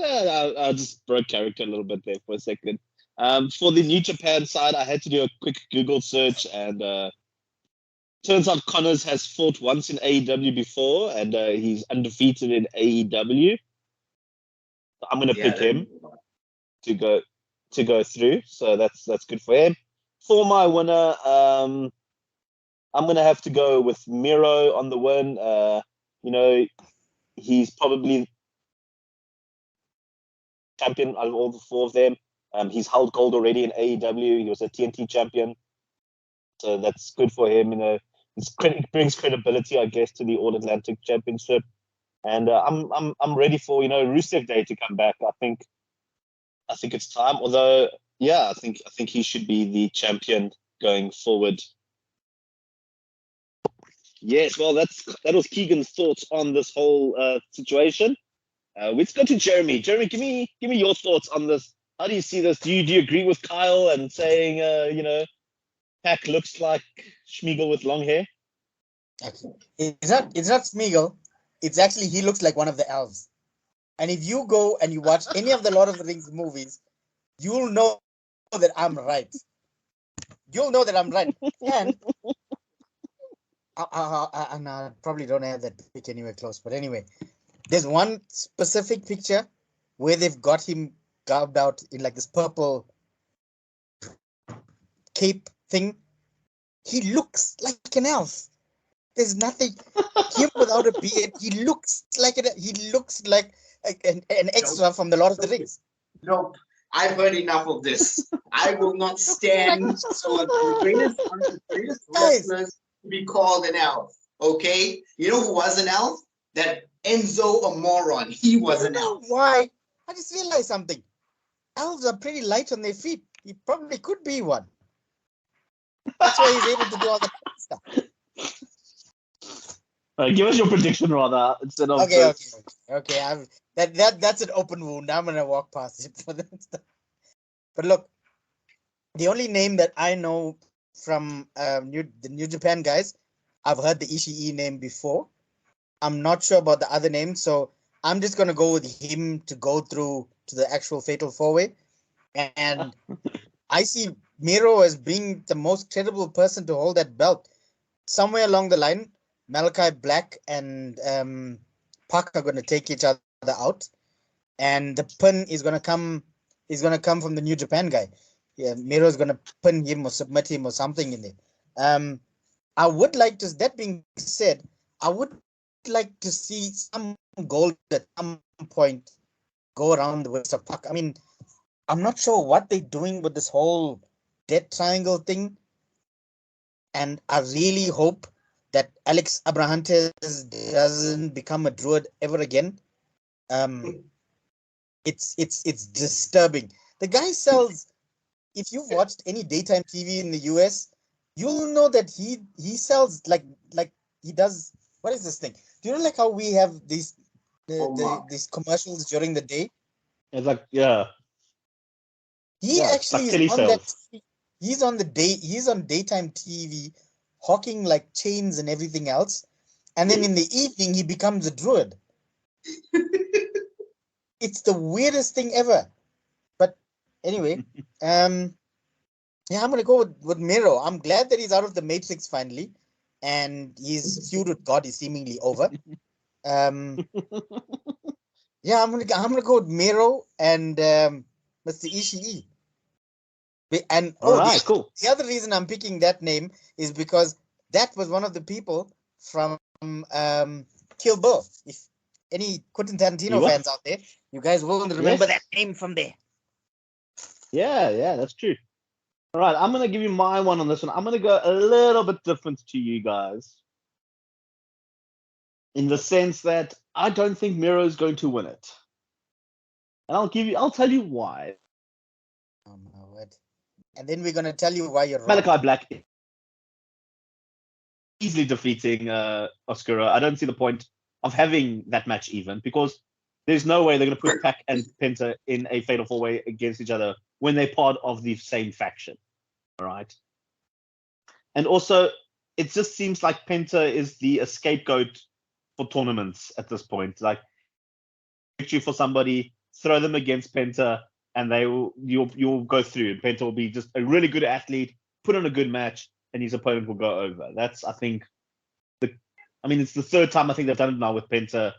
I just broke character a little bit there for a second. For the New Japan side, I had to do a quick Google search, and turns out Connors has fought once in AEW before, and he's undefeated in AEW. I'm gonna pick him to go through. So that's good for him. For my winner, I'm gonna have to go with Miro on the win. He's probably champion out of all the four of them. He's held gold already in AEW. He was a TNT champion, so that's good for him. It brings credibility, I guess, to the All Atlantic Championship. And I'm ready for Rusev Day to come back. I think it's time. Although, yeah, I think he should be the champion going forward. Yes, well, that was Keegan's thoughts on this whole situation. Let's go to Jeremy. Jeremy, give me your thoughts on this. How do you see this? Do you agree with Kyle and saying Pac looks like Schmiegel with long hair? It's not Smeagol. It's actually, he looks like one of the elves. And if you go and you watch any of the Lord of the Rings movies, you'll know that I'm right. You'll know that I'm right. And I probably don't have that pic anywhere close. But anyway, there's one specific picture where they've got him garbed out in like this purple cape thing. He looks like an elf. There's nothing. Him without a beard, he looks like an extra from the Lord of the Rings. Nope. I've heard enough of this. I will not stand for the greatest wrestlers to be called an elf. Okay? You know who was an elf? That Enzo Amoron. He was an elf. Why? I just realized something. Elves are pretty light on their feet. He probably could be one. That's why he's able to do all the stuff. Give us your prediction rather instead of Okay. That's an open wound. I'm gonna walk past it for that stuff. But look, the only name that I know from the New Japan guys, I've heard the Ishii name before. I'm not sure about the other names, so I'm just gonna go with him to go through to the actual Fatal 4-Way, and I see Miro as being the most credible person to hold that belt. Somewhere along the line, Malachi Black and Park are going to take each other out, and the pin is going to come. Is going to come from the New Japan guy. Yeah, Miro is going to pin him or submit him or something in there. I would like to. That being said, I would like to see some gold at some point go around the waist of Park. I mean, I'm not sure what they're doing with this whole death triangle thing, and I really hope that Alex Abrahantes doesn't become a druid ever again. It's disturbing. The guy sells. If you've watched any daytime TV in the US, you'll know that he sells like he does. What is this thing? Do you know like how we have these these commercials during the day? It's like He actually like is on that. He's on daytime TV, hawking like chains and everything else, and then in the evening he becomes a druid. It's the weirdest thing ever. But anyway, I'm gonna go with Miro. I'm glad that he's out of the Matrix finally, and his feud with God is seemingly over. I'm gonna go with Miro and Mr. Ishii. And cool. The other reason I'm picking that name is because that was one of the people from Kill Bill. If any Quentin Tarantino fans out there, you guys will remember that name from there. Yeah, that's true. All right, I'm gonna give you my one on this one. I'm gonna go a little bit different to you guys, in the sense that I don't think Miro is going to win it, and I'll tell you why. Oh no. word. And then we're gonna tell you why you're wrong. Malachi Black easily defeating Oscuro. I don't see the point of having that match even, because there's no way they're going to put Pac and Penta in a fatal four-way against each other when they're part of the same faction. All right. And also, it just seems like Penta is the scapegoat for tournaments at this point. Like, victory for somebody, throw them against Penta, and you'll go through. Penta will be just a really good athlete, put on a good match, and his opponent will go over. That's, I think, it's the third time I think they've done it now with Penta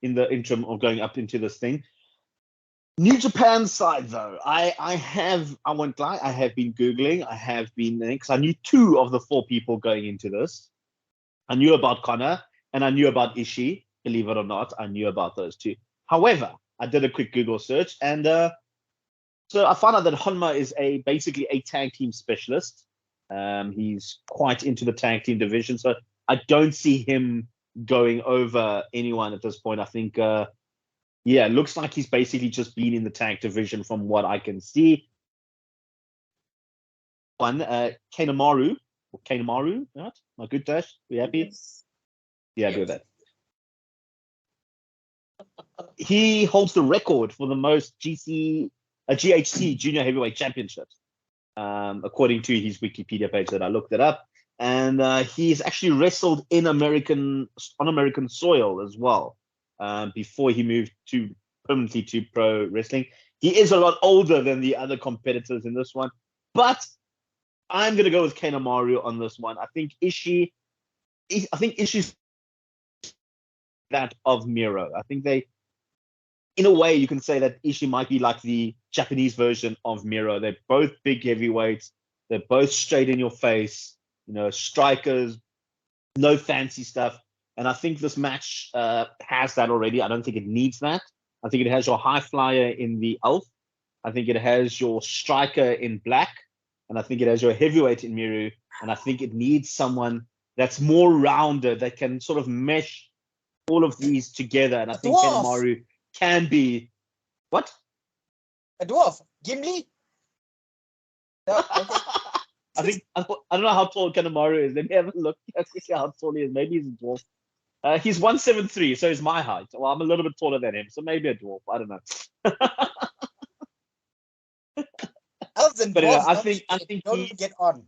in the interim of going up into this thing. New Japan side, though, I won't lie, I have been Googling, because I knew 2 of the 4 people going into this. I knew about Connor, and I knew about Ishii, believe it or not, I knew about those 2. However, I did a quick Google search, and so I found out that Honma is basically a tag team specialist. He's quite into the tag team division, so I don't see him going over anyone at this point. I think, it looks like he's basically just been in the tag division from what I can see. One, Kanemaru, right? My good Dash, we happy? Yes. Yeah, do that. He holds the record for the most GHC Junior Heavyweight Championships, according to his Wikipedia page that I looked it up. And he's actually wrestled on American soil as well, before he moved permanently to pro wrestling. He is a lot older than the other competitors in this one, but I'm going to go with Kanemaru on this one. I think Ishii's that of Miro. I think in a way, you can say that Ishii might be like the Japanese version of Miro. They're both big heavyweights. They're both straight in your face, strikers, no fancy stuff. And I think this match has that already. I don't think it needs that. I think it has your high flyer in the Elf. I think it has your striker in Black. And I think it has your heavyweight in Miru. And I think it needs someone that's more rounded, that can sort of mesh all of these together. And I think Kanemaru can be... What? A dwarf. Gimli? No, okay. I don't know how tall Kanemaru is. Let me have a look. Let's see how tall he is. Maybe he's a dwarf. He's 173, so he's my height. Well, I'm a little bit taller than him, so maybe a dwarf. I don't know. Elves and But dwarves I think don't get on.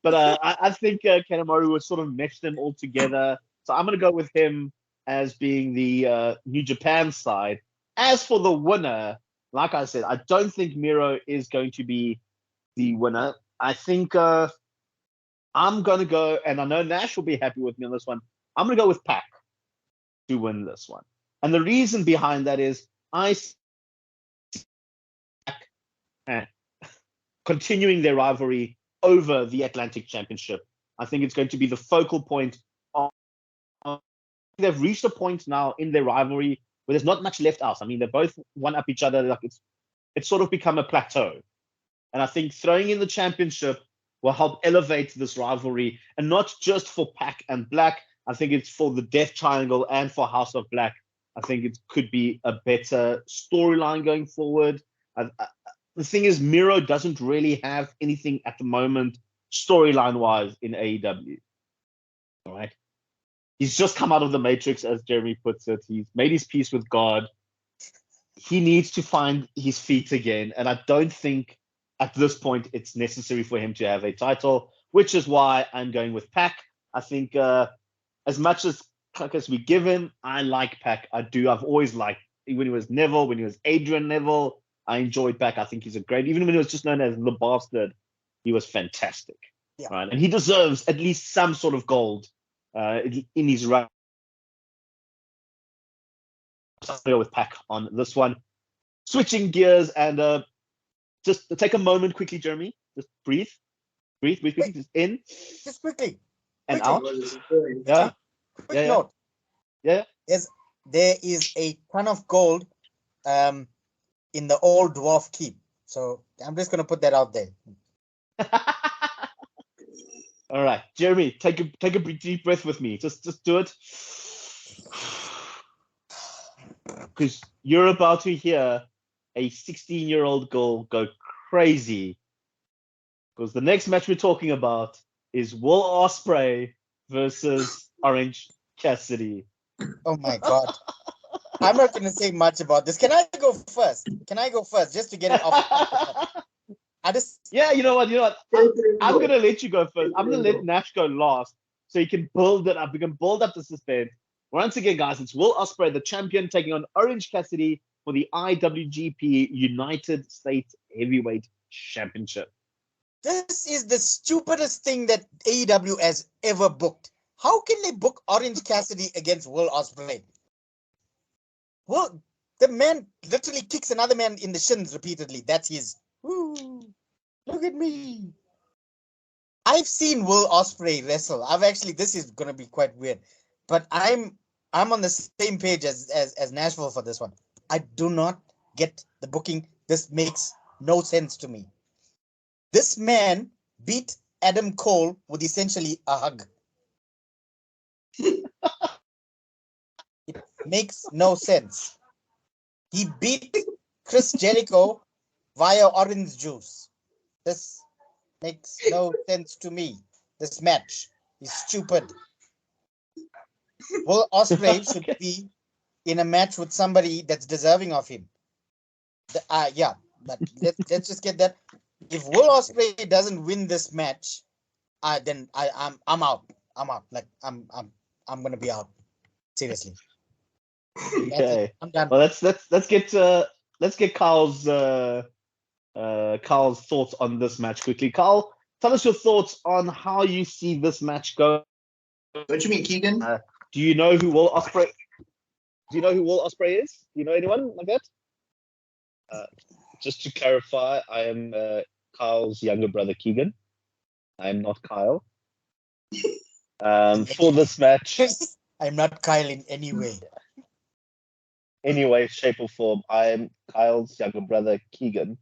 But I think Kanemaru would sort of mesh them all together. So I'm going to go with him as being the New Japan side. As for the winner, like I said, I don't think Miro is going to be the winner. I think I'm going to go, and I know Nash will be happy with me on this one, I'm going to go with Pac to win this one. And the reason behind that is I see Pac continuing their rivalry over the Atlantic Championship. I think it's going to be the focal point of... They've reached a point now in their rivalry where there's not much left else. I mean, they're both one up each other. Like it's sort of become a plateau. And I think throwing in the championship will help elevate this rivalry, and not just for Pac and Black. I think it's for the Death Triangle and for House of Black. I think it could be a better storyline going forward. The thing is, Miro doesn't really have anything at the moment storyline-wise in AEW. All right. He's just come out of the Matrix, as Jeremy puts it. He's made his peace with God. He needs to find his feet again. And I don't think at this point it's necessary for him to have a title, which is why I'm going with Pac. I think as much as we give him, I like Pac. I do. I've always liked, when he was Neville, when he was Adrian Neville, I enjoyed Pac. I think he's a great, even when he was just known as the Bastard, he was fantastic. Yeah. Right? And he deserves at least some sort of gold in his run. I'll go with Pac on this one. Switching gears and just take a moment quickly, Jeremy. Just breathe quickly. Just in. Just quickly. And quickly. out. Yeah. Quick note. Yeah. There is a ton of gold in the old dwarf keep. So I'm just going to put that out there. All right, Jeremy, take a deep breath with me. Just do it. because you're about to hear a 16-year-old girl go crazy. Because the next match we're talking about is Will Ospreay versus Orange Cassidy. Oh my God. I'm not going to say much about this. Can I go first? Just to get it off? Yeah, you know what? I'm going to let you go first. I'm going to let Nash go last so you can build it up. We can build up the suspense. Once again, guys, it's Will Ospreay, the champion, taking on Orange Cassidy for the IWGP United States Heavyweight Championship. This is the stupidest thing that AEW has ever booked. How can they book Orange Cassidy against Will Ospreay? Well, the man literally kicks another man in the shins repeatedly. That's his. Woo, look at me. I've seen Will Ospreay wrestle. This is gonna be quite weird, but I'm on the same page as Nashville for this one. I do not get the booking. This makes no sense to me. This man beat Adam Cole with essentially a hug. It makes no sense. He beat Chris Jericho via orange juice. This makes no sense to me. This match is stupid. Will Ospreay should be in a match with somebody that's deserving of him. Yeah, but let's just get that. If Will Ospreay doesn't win this match, then I'm out. I'm out. Like I'm gonna be out. Seriously. Okay. I'm done. Well, let's get Carl's thoughts on this match quickly. Carl, tell us your thoughts on how you see this match go. What you mean, Keegan? Do you know who Will Ospreay? Do you know who Will Ospreay is? Do you know anyone like that? Just to clarify, I am Kyle's younger brother, Keegan. I am not Kyle. For this match, I'm not Kyle in any way. Any way, shape, or form. I am Kyle's younger brother, Keegan.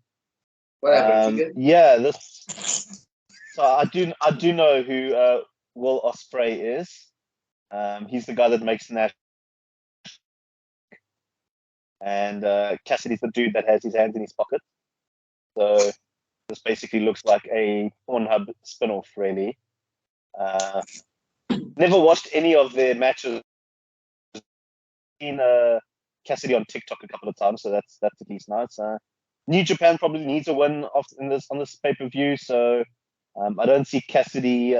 What happened, Keegan? Yeah, this. So I do know who Will Ospreay is. He's the guy that makes Nash. And Cassidy's the dude that has his hands in his pocket. So this basically looks like a Pornhub spin-off, really. Never watched any of their matches. Seen Cassidy on TikTok a couple of times, so that's at least nice. New Japan probably needs a win on this pay-per-view, so I don't see Cassidy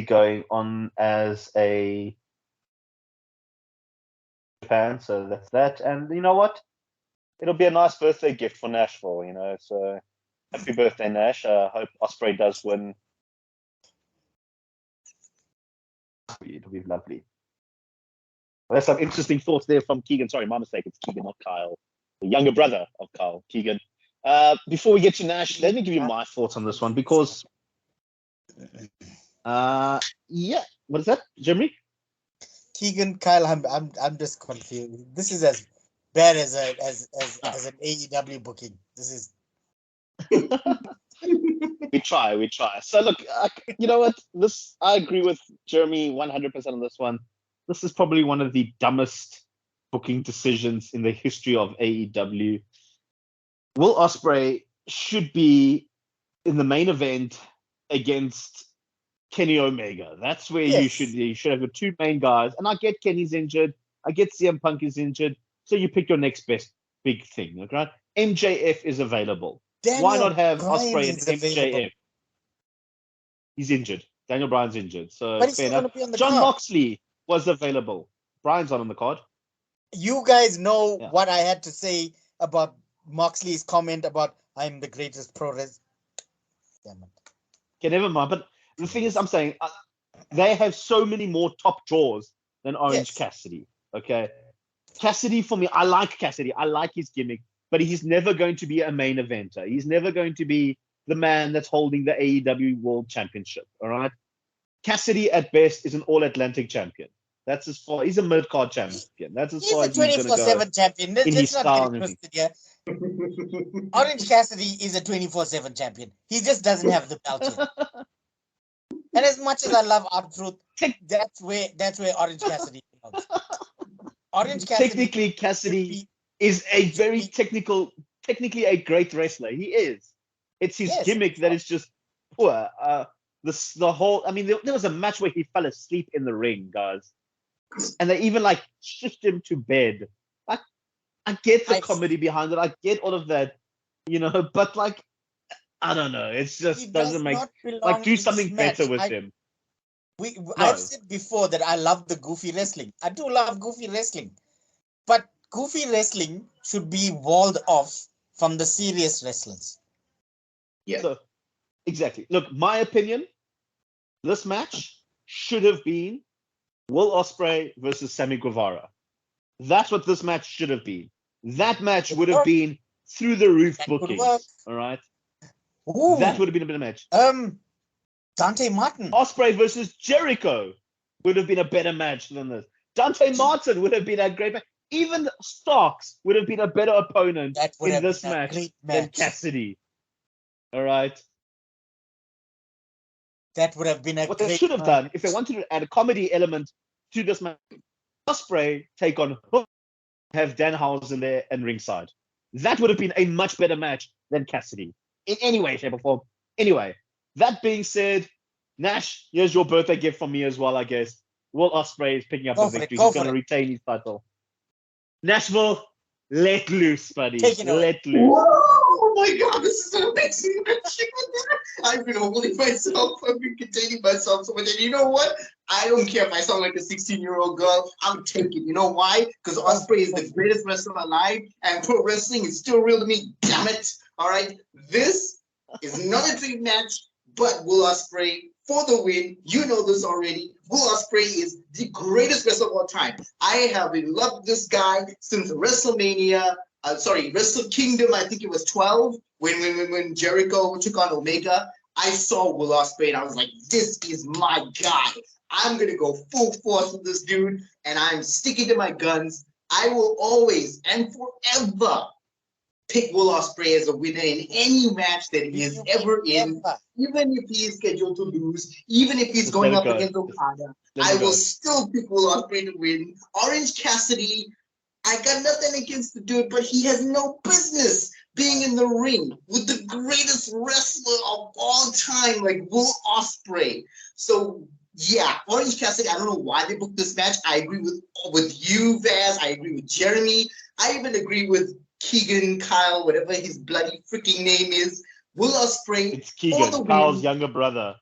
going on as a Japan, so that's that. And you know what? It'll be a nice birthday gift for Nashville, so happy birthday, Nash. Hope Ospreay does win. It'll be lovely. Well, there's some interesting thoughts there from Keegan. Sorry, my mistake. It's Keegan, not Kyle. The younger brother of Kyle, Keegan. Before we get to Nash, let me give you my thoughts on this one because, yeah, what is that, Jeremy? Keegan, Kyle, I'm just confused. This is as bad as an AEW booking. This is. We try. So look, you know what? I agree with Jeremy 100% on this one. This is probably one of the dumbest booking decisions in the history of AEW. Will Ospreay should be in the main event against Kenny Omega. That's where you should have the two main guys. And I get Kenny's injured. I get CM Punk is injured. So you pick your next best big thing, okay? MJF is available. Why not have Ospreay and MJF? He's injured. Daniel Bryan's injured. So but he's fair still enough. Be on the John card. Moxley was available. Bryan's not on the card. You guys know what I had to say about Moxley's comment about I'm the greatest pro wrestler. Damn it. Okay, never mind. But the thing is, I'm saying they have so many more top draws than Orange Cassidy. Okay. Cassidy, for me, I like Cassidy. I like his gimmick, but he's never going to be a main eventer. He's never going to be the man that's holding the AEW World Championship. All right. Cassidy at best is an all-Atlantic champion. That's as far. He's a mid-card champion. That's as far as he's going to go. 24/7 champion. Let's not get twisted here. Orange Cassidy is a 24/7 champion. He just doesn't have the belt yet. And as much as I love R-Truth, that's where Orange Cassidy belongs. underdogs. Orange Cassidy Technically, Cassidy is a very technically a great wrestler. He is. It's his gimmick that is just poor. The whole. I mean, there was a match where he fell asleep in the ring, guys, and they even like shifted him to bed. Like, I get the comedy behind it. I get all of that, but like, I don't know. It just doesn't make like do something better with him. I've said before that I love the goofy wrestling. I do love goofy wrestling, but goofy wrestling should be walled off from the serious wrestlers. Yeah. So, exactly. Look, my opinion, this match should have been Will Ospreay versus Sammy Guevara. That's what this match should have been. That match would have been through the roof bookings. All right. Ooh. That would have been a better match. Dante Martin. Ospreay versus Jericho would have been a better match than this. Dante Martin would have been a great match. Even Starks would have been a better opponent in this match than Cassidy. All right. That would have been what they should have done if they wanted to add a comedy element to this match. Ospreay take on Hook, have Danhausen there and ringside. That would have been a much better match than Cassidy in any way, shape, or form. Anyway, that being said, Nash, here's your birthday gift from me as well, I guess. Will Ospreay is picking up the victory. He's going to retain his title. Nashville, let loose, buddy. Let loose. Oh my God, this is an amazing match. I've been holding myself. I've been containing myself so much. And you know what? I don't care if I sound like a 16-year-old girl. I'm taking. You know why? Because Ospreay is the greatest wrestler alive, and pro wrestling is still real to me. Damn it! All right, this is not a dream match, but Will Ospreay for the win. You know this already. Will Ospreay is the greatest wrestler of all time. I have loved this guy since WrestleMania. Wrestle Kingdom. I think it was 12 when Jericho took on Omega. I saw Will Ospreay and I was like, this is my guy. I'm gonna go full force with this dude, and I'm sticking to my guns. I will always and forever pick Will Ospreay as a winner in any match that he is ever in, even if he is scheduled to lose, even if he's going up against Okada. I will still pick Will Ospreay to win. Orange Cassidy, I got nothing against the dude, but he has no business being in the ring with the greatest wrestler of all time, like Will Ospreay. So yeah, Orange Cassidy, I don't know why they booked this match. I agree with you, Vaz. I agree with Jeremy. I even agree with Keegan, Kyle, whatever his bloody freaking name is. Will Ospreay. It's Keegan, Kyle's younger brother.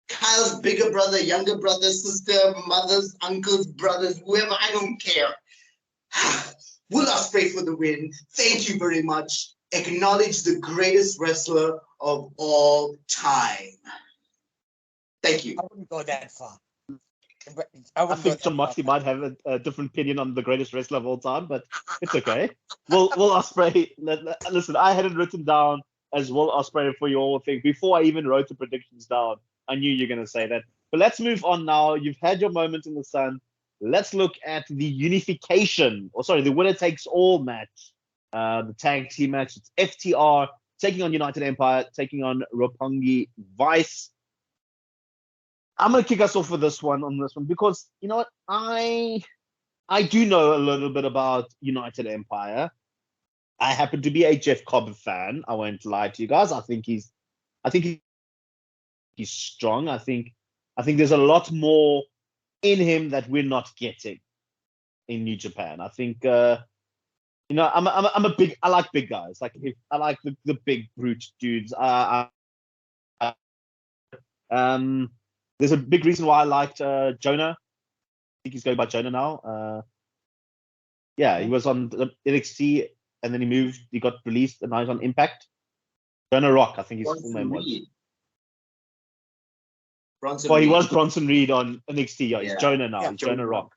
Kyle's bigger brother, younger brother, sister, mothers, uncles, brothers, whoever. I don't care. Will Ospreay for the win. Thank you very much. Acknowledge the greatest wrestler of all time. Thank you. I wouldn't go that far. I think John Moxley might have a different opinion on the greatest wrestler of all time, but it's okay. Will Ospreay, listen, I had it written down as Will Ospreay for your thing before I even wrote the predictions down. I knew you're going to say that. But let's move on now. You've had your moment in the sun. Let's look at the unification, the winner takes all match, the tag team match. It's FTR taking on United Empire, taking on Roppongi Vice. I'm going to kick us off with this one because, you know what, I do know a little bit about United Empire. I happen to be a Jeff Cobb fan. I won't lie to you guys. I think he's strong. I think there's a lot more in him that we're not getting in New Japan. I think I like big guys. I like the big brute dudes. There's a big reason why I liked Jonah. I think he's going by Jonah now. He was on the NXT and then he got released and now he's on Impact. Jonah Rock, I think his full name was. He was Bronson Reed on NXT. Yeah, he's Jonah now. He's Jonah Rock.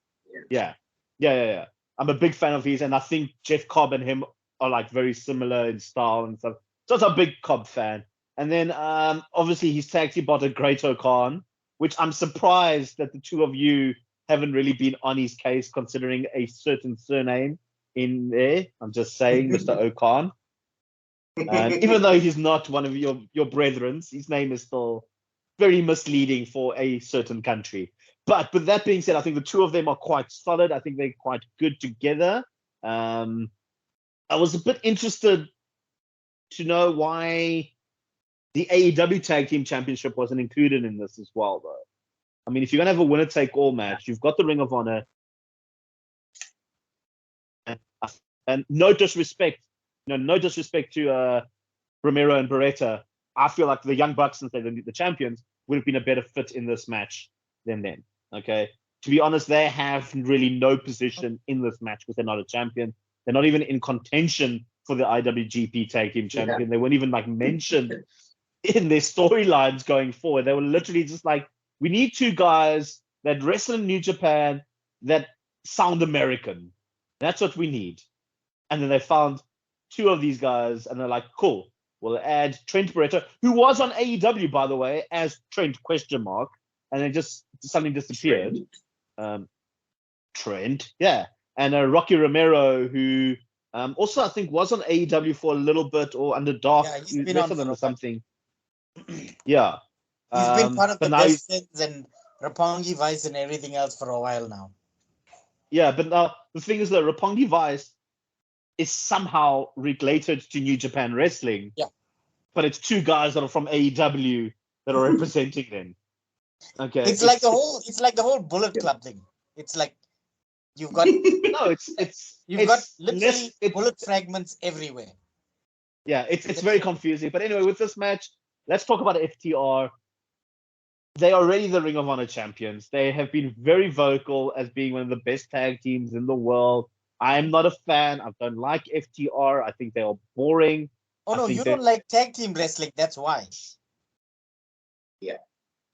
Yeah. I'm a big fan of his, and I think Jeff Cobb and him are very similar in style and stuff. So I'm a big Cobb fan. And then obviously he's tag team partner Great O'Khan, which I'm surprised that the two of you haven't really been on his case, considering a certain surname in there. I'm just saying, Mr. O'Khan. Even though he's not one of your brethren, his name is still very misleading for a certain country. But with that being said, I think the two of them are quite solid. I think they're quite good together. I was a bit interested to know why the AEW Tag Team Championship wasn't included in this as well, though. I mean, if you're going to have a winner-take-all match, you've got the Ring of Honor. And no disrespect to Romero and Beretta. I feel like the Young Bucks, since they're the champions, would have been a better fit in this match than them. Okay, to be honest, they have really no position in this match because they're not a champion. They're not even in contention for the IWGP Tag Team Champion. Yeah. They weren't even like mentioned in their storylines going forward. They were literally just like, we need two guys that wrestle in New Japan that sound American. That's what we need. And then they found two of these guys, and they're like, cool, we'll add Trent Beretta, who was on AEW, by the way, as Trent ? And then just suddenly disappeared. Trent, yeah. And Rocky Romero, who also I think was on AEW for a little bit, or under Dark, he's been on or something. Yeah. He's been part of the Best Friends and Roppongi Vice and everything else for a while now. Yeah, but now the thing is that Roppongi Vice is somehow related to New Japan Wrestling. Yeah. But it's two guys that are from AEW that are representing them. Okay. It's like the whole Bullet Club thing. It's like you've got you've got literally bullet fragments everywhere. Yeah, it's very confusing. But anyway, with this match, let's talk about FTR. They are already the Ring of Honor champions. They have been very vocal as being one of the best tag teams in the world. I'm not a fan. I don't like FTR. I think they are boring. Oh, no, you don't like tag team wrestling. That's why. Yeah.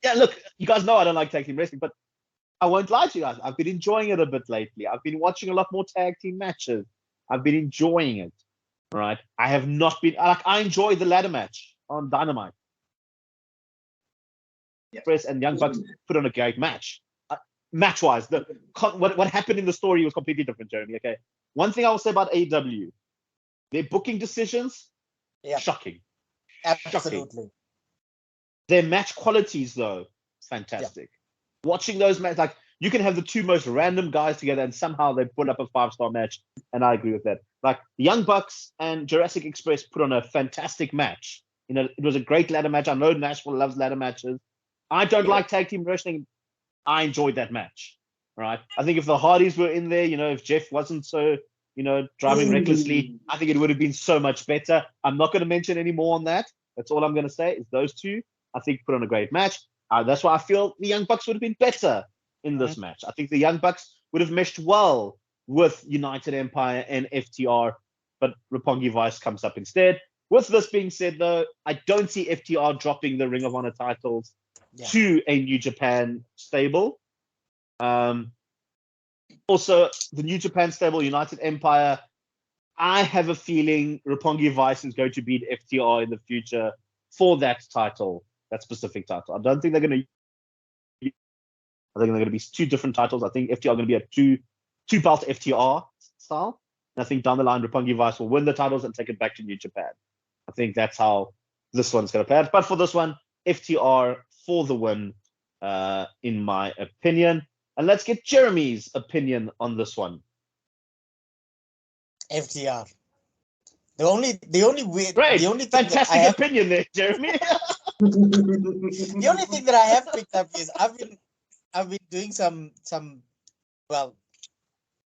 Yeah, look, you guys know I don't like tag team wrestling, but I won't lie to you guys. I've been enjoying it a bit lately. I've been watching a lot more tag team matches. I've been enjoying it. Right? I have not been... I enjoy the ladder match on Dynamite. Express and Young Bucks put on a great match. Match-wise, what happened in the story was completely different, Jeremy. Okay, one thing I will say about AEW, their booking decisions, shocking. Absolutely. Shocking. Their match qualities, though, fantastic. Yeah. Watching those matches, like you can have the two most random guys together, and somehow they put up a 5-star match, and I agree with that. Like the Young Bucks and Jurassic Express put on a fantastic match. You know, it was a great ladder match. I know Nashville loves ladder matches. I don't like tag team wrestling. I enjoyed that match, right? I think if the Hardys were in there, you know, if Jeff wasn't so, you know, driving recklessly, I think it would have been so much better. I'm not going to mention any more on that. That's all I'm going to say is those two, I think, put on a great match. That's why I feel the Young Bucks would have been better in this match. I think the Young Bucks would have meshed well with United Empire and FTR, but Roppongi Vice comes up instead. With this being said, though, I don't see FTR dropping the Ring of Honor titles to a New Japan stable. Also, the New Japan stable, United Empire, I have a feeling Roppongi Vice is going to beat FTR in the future for that title, that specific title. I don't think they're going to... I think they're going to be two different titles. I think FTR are going to be a two-belt FTR style. And I think down the line, Roppongi Vice will win the titles and take it back to New Japan. I think that's how this one's going to play out. But for this one, FTR for the win, in my opinion. And let's get Jeremy's opinion on this one. FTR. The only weird, great, the only thing fantastic opinion there, Jeremy. The only thing that I have picked up is I've been doing some well,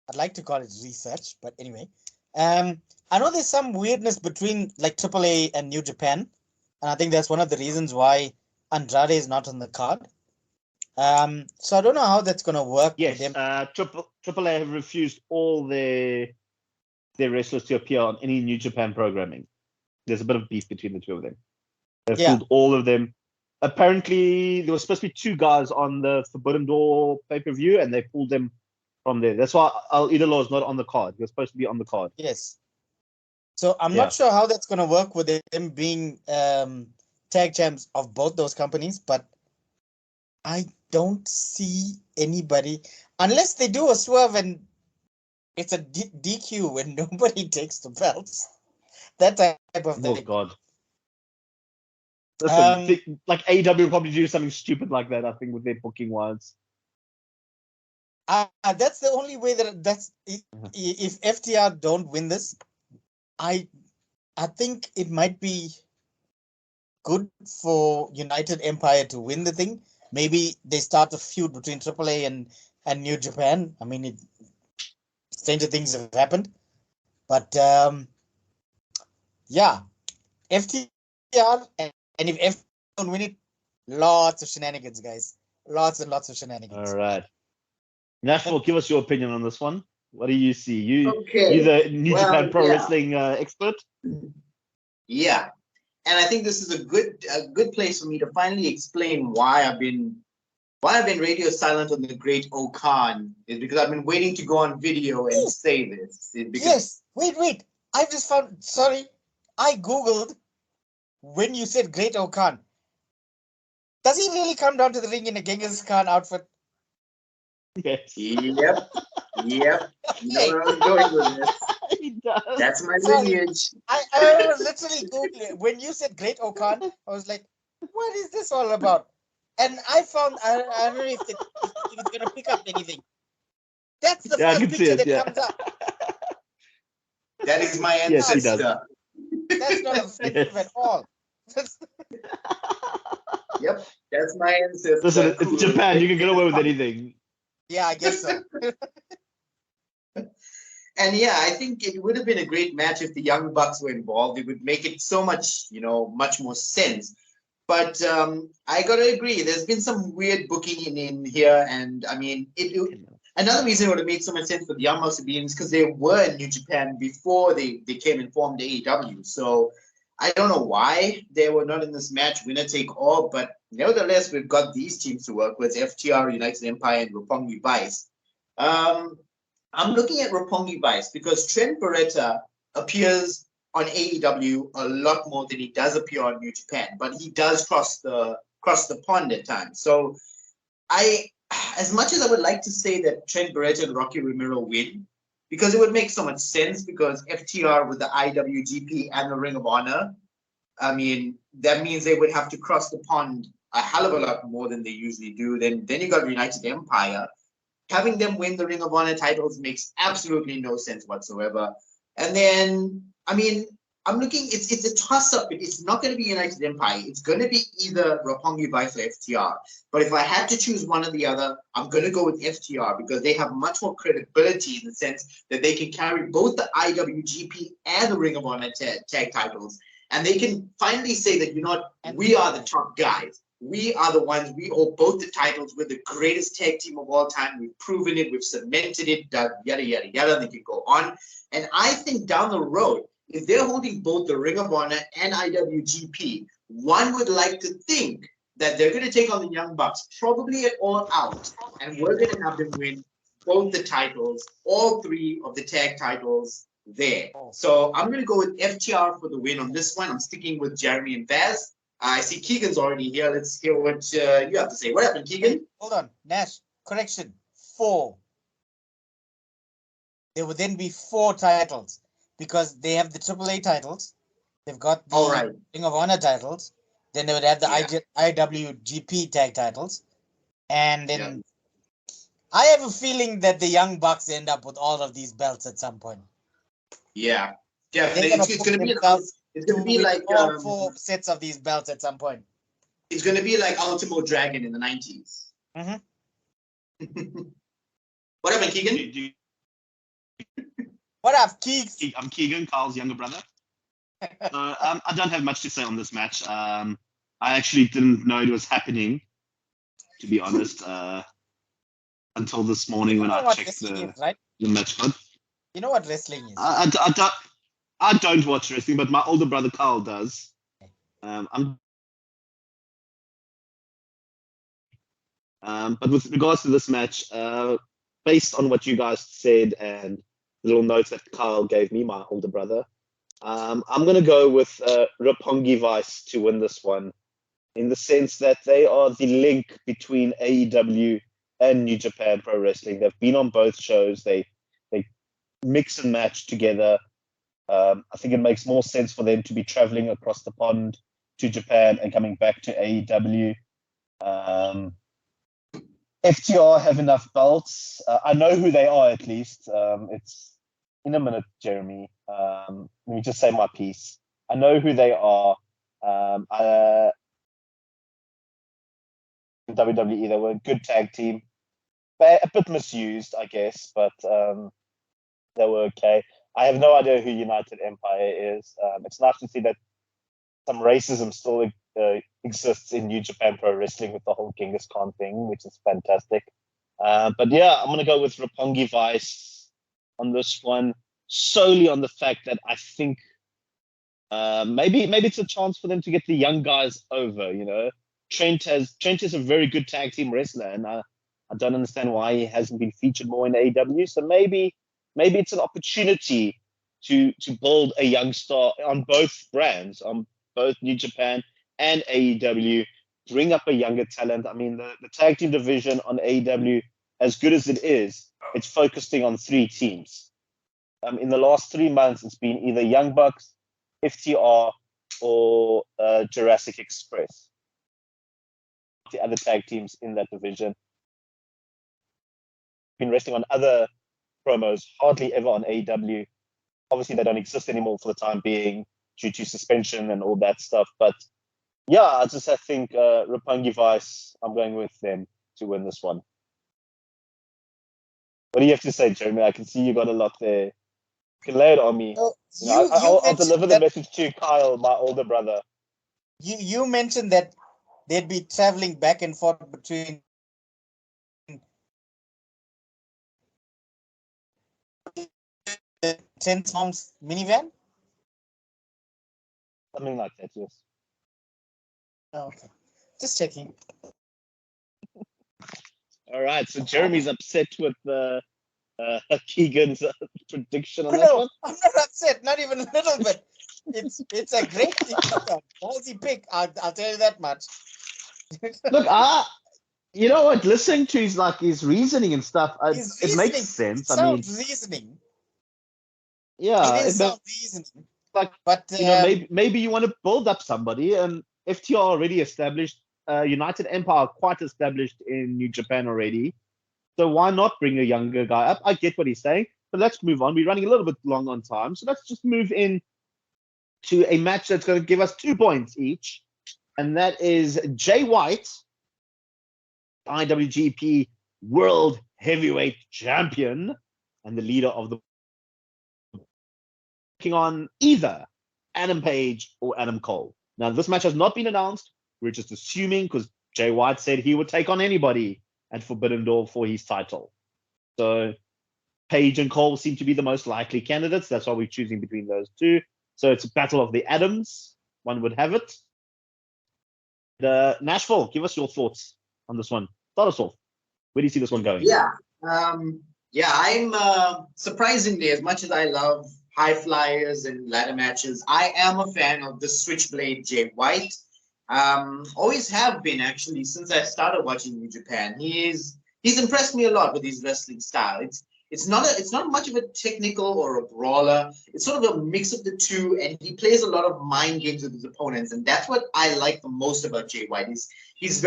I'd like to call it research, but anyway, I know there's some weirdness between like AAA and New Japan, and I think that's one of the reasons why Andrade is not on the card. So I don't know how that's going to work. Yes, AAA have refused all their wrestlers to appear on any New Japan programming. There's a bit of beef between the two of them. They've pulled all of them. Apparently, there was supposed to be two guys on the Forbidden Door pay-per-view, and they pulled them from there. That's why El Idolo is not on the card. He was supposed to be on the card. Yes. So I'm not sure how that's going to work with them being tag champs of both those companies, but I don't see anybody, unless they do a swerve and it's a DQ when nobody takes the belts. That type of thing. Oh, God. Listen, like AEW will probably do something stupid like that, I think, with their booking wise. That's the only way if FTR don't win this, I think it might be good for United Empire to win the thing. Maybe they start a feud between AAA and New Japan. I mean, stranger things have happened, but yeah, FTR and if FTR don't win it, lots of shenanigans, guys. Lots and lots of shenanigans. All right. Nashville, give us your opinion on this one. What do you see? You Okay. the New Well, Japan Pro yeah. Wrestling expert? Yeah. And I think this is a good place for me to finally explain why I've been radio silent on the Great Okan is because I've been waiting to go on video and say this. Yes. Wait. I just found. Sorry, I googled when you said Great Okan. Does he really come down to the ring in a Genghis Khan outfit? Yes. Yep. You know where I was going with this. He does. That's my Sorry. lineage. I was literally googling when you said Great Okan. I was like, what is this all about? And I found I don't know if it's gonna pick up anything. That's the first picture that comes up. That is my Yes, he ancestor. does. That's not offensive at all. Yep, that's my ancestor. Listen, it's Japan. You can get away with anything. Yeah, I guess so. And yeah, I think it would have been a great match if the Young Bucks were involved. It would make it so much, much more sense. But I gotta agree, there's been some weird booking in here, and I mean, another reason it would have made so much sense for the Young Bucks to be in is because they were in New Japan before they came and formed AEW. So I don't know why they were not in this match, winner take all, but nevertheless, we've got these teams to work with: FTR, United Empire, and Roppongi Vice. I'm looking at Roppongi Vice because Trent Beretta appears on AEW a lot more than he does appear on New Japan, but he does cross the pond at times. So as much as I would like to say that Trent Beretta and Rocky Romero win, because it would make so much sense because FTR with the IWGP and the Ring of Honor, I mean, that means they would have to cross the pond a hell of a lot more than they usually do. Then you got United Empire. Having them win the Ring of Honor titles makes absolutely no sense whatsoever. And then, I mean, I'm looking, it's a toss-up. It's not going to be United Empire. It's going to be either Roppongi Vice or FTR. But if I had to choose one or the other, I'm going to go with FTR because they have much more credibility in the sense that they can carry both the IWGP and the Ring of Honor tag titles. And they can finally say that, we are the top guys. We are the ones, we hold both the titles. We're the greatest tag team of all time. We've proven it. We've cemented it. Yada, yada, yada. They can go on. And I think down the road, if they're holding both the Ring of Honor and IWGP, one would like to think that they're going to take on the Young Bucks, probably at All Out. And we're going to have them win both the titles, all three of the tag titles there. So I'm going to go with FTR for the win on this one. I'm sticking with Jeremy and Vaz. I see Keegan's already here. Let's hear what you have to say. What happened, Keegan? Hold on. Nash, correction. 4. There would then be 4 titles because they have the AAA titles. They've got the Ring of Honor titles. Then they would have the IWGP tag titles. And then I have a feeling that the Young Bucks end up with all of these belts at some point. Yeah. Definitely. It's going to be like all 4 sets of these belts at some point. It's going to be like Ultimo Dragon in the 90s. Mm-hmm. What happened, Keegan? What up, Keegs? I'm Keegan, Carl's younger brother. I don't have much to say on this match. I actually didn't know it was happening, to be honest, until this morning when I checked the match card. You know what wrestling is? I don't watch wrestling, but my older brother Carl does. But with regards to this match, based on what you guys said and little notes that Carl gave me, my older brother, I'm going to go with Roppongi Vice to win this one, in the sense that they are the link between AEW and New Japan Pro Wrestling. They've been on both shows. They mix and match together. I think it makes more sense for them to be traveling across the pond to Japan and coming back to AEW. FTR have enough belts. I know who they are at least. It's in a minute, Jeremy. Let me just say my piece. I know who they are. WWE, they were a good tag team. A bit misused, I guess, but they were okay. I have no idea who United Empire is. It's nice to see that some racism still exists in New Japan Pro Wrestling with the whole Genghis Khan thing, which is fantastic. But yeah, I'm going to go with Roppongi Vice on this one, solely on the fact that I think maybe it's a chance for them to get the young guys over. You know, Trent is a very good tag team wrestler, and I don't understand why he hasn't been featured more in AEW. So maybe it's an opportunity to build a young star on both brands, on both New Japan and AEW, bring up a younger talent. I mean, the tag team division on AEW, as good as it is, it's focusing on 3 teams. In the last 3 months, it's been either Young Bucks, FTR, or Jurassic Express. The other tag teams in that division been wrestling on other promos, hardly ever on AEW. Obviously, they don't exist anymore for the time being due to suspension and all that stuff. But yeah, I think Roppongi Vice, I'm going with them to win this one. What do you have to say, Jeremy? I can see you got a lot there. You can lay it on me. I'll deliver the message to Kyle, my older brother. You mentioned that they'd be traveling back and forth between the Transforms minivan? Something like that, yes. Oh, okay. Just checking. All right, so Jeremy's upset with Keegan's prediction on that No, one. I'm not upset, not even a little bit. It's a great pick, ballsy pick. I'll tell you that much. Look, you know what? Listening to his reasoning and stuff, it makes sense. It sounds reasoning. Yeah, it is sound reasoning. Like, but maybe you want to build up somebody, and FTR already established, United Empire quite established in New Japan already. So why not bring a younger guy up? I get what he's saying, but let's move on. We're running a little bit long on time, so let's just move in to a match that's going to give us 2 points each, and that is Jay White, IWGP World Heavyweight Champion and the leader of the on either Adam Page or Adam Cole. Now, this match has not been announced. We're just assuming because Jay White said he would take on anybody at Forbidden Door for his title. So Page and Cole seem to be the most likely candidates. That's why we're choosing between those two. So it's a battle of the Adams. One would have it. Nashville, give us your thoughts on this one. Start us off. Where do you see this one going? I'm surprisingly, as much as I love high flyers and ladder matches, I am a fan of the Switchblade Jay White. Always have been, actually, since I started watching New Japan. He's impressed me a lot with his wrestling style. It's not much of a technical or a brawler. It's sort of a mix of the two, and he plays a lot of mind games with his opponents, and that's what I like the most about Jay White. His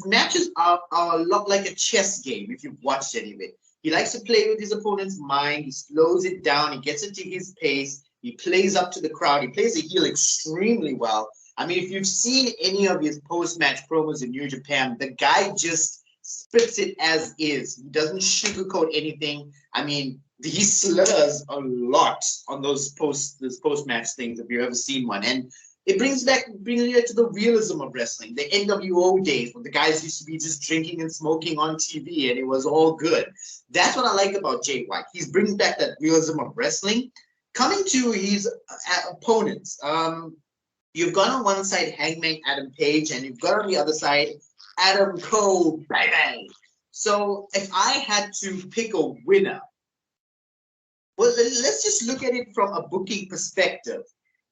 matches are a lot like a chess game, if you've watched any of it. He likes to play with his opponent's mind. He slows it down. He gets it to his pace. He plays up to the crowd. He plays the heel extremely well. I mean, if you've seen any of his post-match promos in New Japan, the guy just spits it as is. He doesn't sugarcoat anything. I mean, he slurs a lot on those post-match things, if you've ever seen one. And it brings you to the realism of wrestling, the NWO days when the guys used to be just drinking and smoking on TV and it was all good. That's what I like about Jay White. He's bringing back that realism of wrestling. Coming to his opponents, you've got on one side Hangman Adam Page, and you've got on the other side Adam Cole, baby. So if I had to pick a winner, well, let's just look at it from a booking perspective.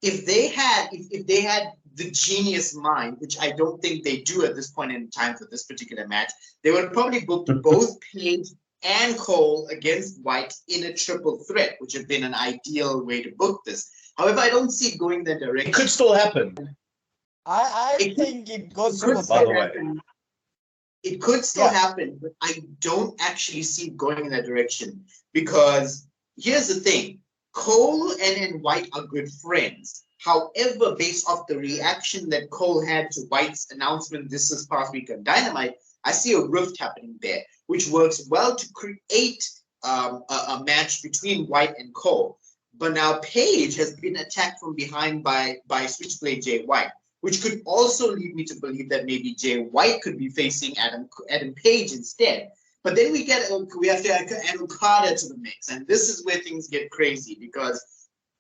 If they had the genius mind, which I don't think they do at this point in time for this particular match, they would probably book both Page and Cole against White in a triple threat, which would have been an ideal way to book this. However, I don't see it going that direction. It could still happen. I think it goes by the way. It could still happen, but I don't actually see it going in that direction. Because here's the thing. Cole and White are good friends. However, based off the reaction that Cole had to White's announcement this past week on Dynamite, I see a rift happening there, which works well to create a match between White and Cole. But now Paige has been attacked from behind by Switchblade Jay White, which could also lead me to believe that maybe Jay White could be facing Adam Page instead. But then we have to add Okada to the mix, and this is where things get crazy because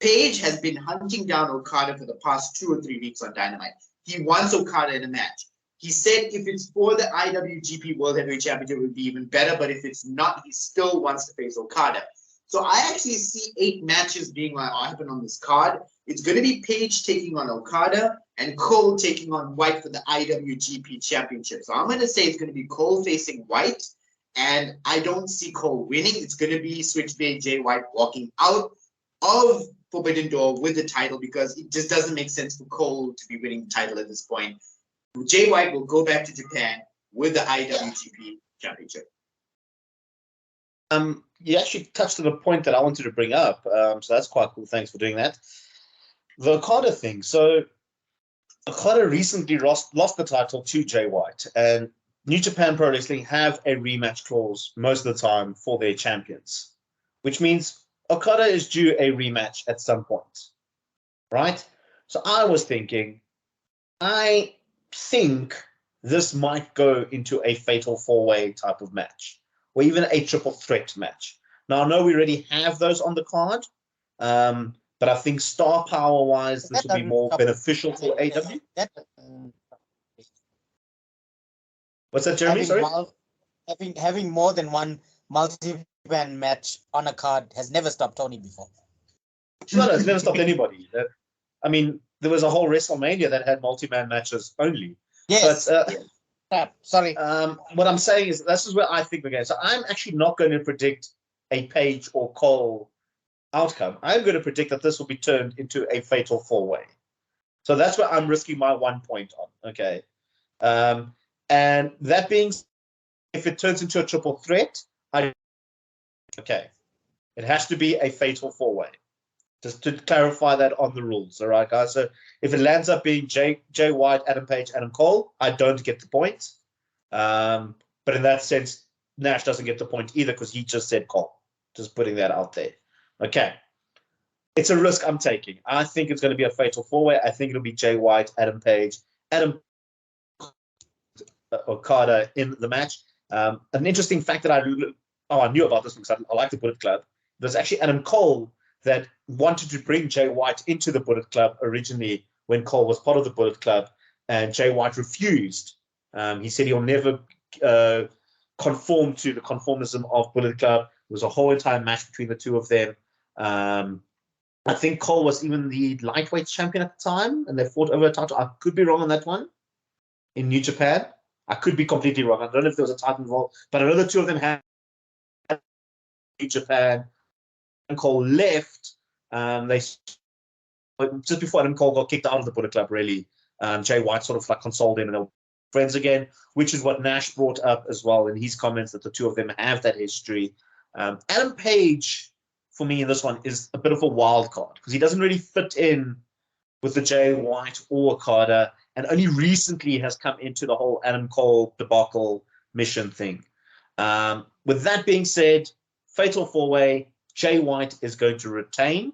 Page has been hunting down Okada for the past 2 or 3 weeks on Dynamite. He wants Okada in a match. He said if it's for the IWGP World Heavyweight Championship, it would be even better. But if it's not, he still wants to face Okada. So I actually see 8 matches being happen on this card. It's going to be Page taking on Okada and Cole taking on White for the IWGP Championship. So I'm going to say it's going to be Cole facing White, and I don't see Cole winning. It's going to be Switchblade Jay White walking out of Forbidden Door with the title because it just doesn't make sense for Cole to be winning the title at this point. Jay White will go back to Japan with the IWGP Championship. You actually touched on a point that I wanted to bring up, so that's quite cool. Thanks for doing that. The Okada thing. So Okada recently lost the title to Jay White, and New Japan Pro Wrestling have a rematch clause most of the time for their champions, which means Okada is due a rematch at some point, right? So I was thinking, I think this might go into a fatal 4-way type of match, or even a triple threat match. Now, I know we already have those on the card, but I think star power-wise, this will be more beneficial for AEW. What's that, Jeremy? Sorry? Having more than one multi-man match on a card has never stopped Tony before. No, it's never stopped anybody. I mean, there was a whole WrestleMania that had multi-man matches only. Yes. But, sorry. What I'm saying is this is where I think we're going. So I'm actually not going to predict a Page or Cole outcome. I'm going to predict that this will be turned into a fatal 4-way. So that's where I'm risking my 1 point on. Okay. And that being, if it turns into a triple threat, okay, it has to be a fatal 4-way. Just to clarify that on the rules, all right, guys. So if it lands up being Jay White, Adam Page, Adam Cole, I don't get the point. But in that sense, Nash doesn't get the point either because he just said Cole. Just putting that out there. Okay. It's a risk I'm taking. I think it's going to be a fatal 4-way. I think it'll be Jay White, Adam Page, Adam Okada in the match. An interesting fact that I knew about this because I like the Bullet Club. There's actually Adam Cole that wanted to bring Jay White into the Bullet Club originally when Cole was part of the Bullet Club, and Jay White refused. He said he'll never conform to the conformism of Bullet Club. It was a whole entire match between the two of them. I think Cole was even the lightweight champion at the time, and they fought over a title. I could be wrong on that one. In New Japan, I could be completely wrong. I don't know if there was a title involved, but I know the two of them had New Japan. And Cole left. They just before Adam Cole got kicked out of the Bullet Club. Really, Jay White sort of like consoled him, and they were friends again, which is what Nash brought up as well in his comments that the two of them have that history. Adam Page, for me in this one, is a bit of a wild card because he doesn't really fit in with the Jay White or Okada, and only recently has come into the whole Adam Cole debacle mission thing. With that being said, fatal 4-way. Jay White is going to retain.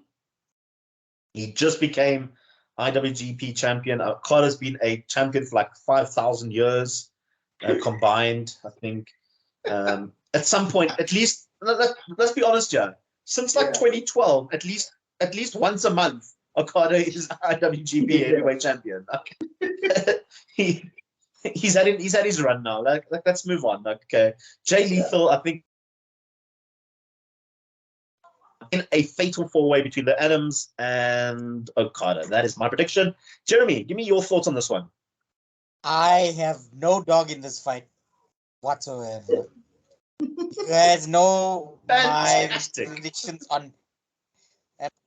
He just became IWGP champion. Okada's been a champion for like 5,000 years combined, I think. At some point, at least, let's be honest here, since like 2012, at least once a month, Okada is IWGP heavyweight champion. He's had his run now. Like let's move on. Okay, Jay Lethal, I think, in a fatal 4-way between the Adams and Okada. That is my prediction. Jeremy, give me your thoughts on this one. I have no dog in this fight whatsoever. You guys know my predictions on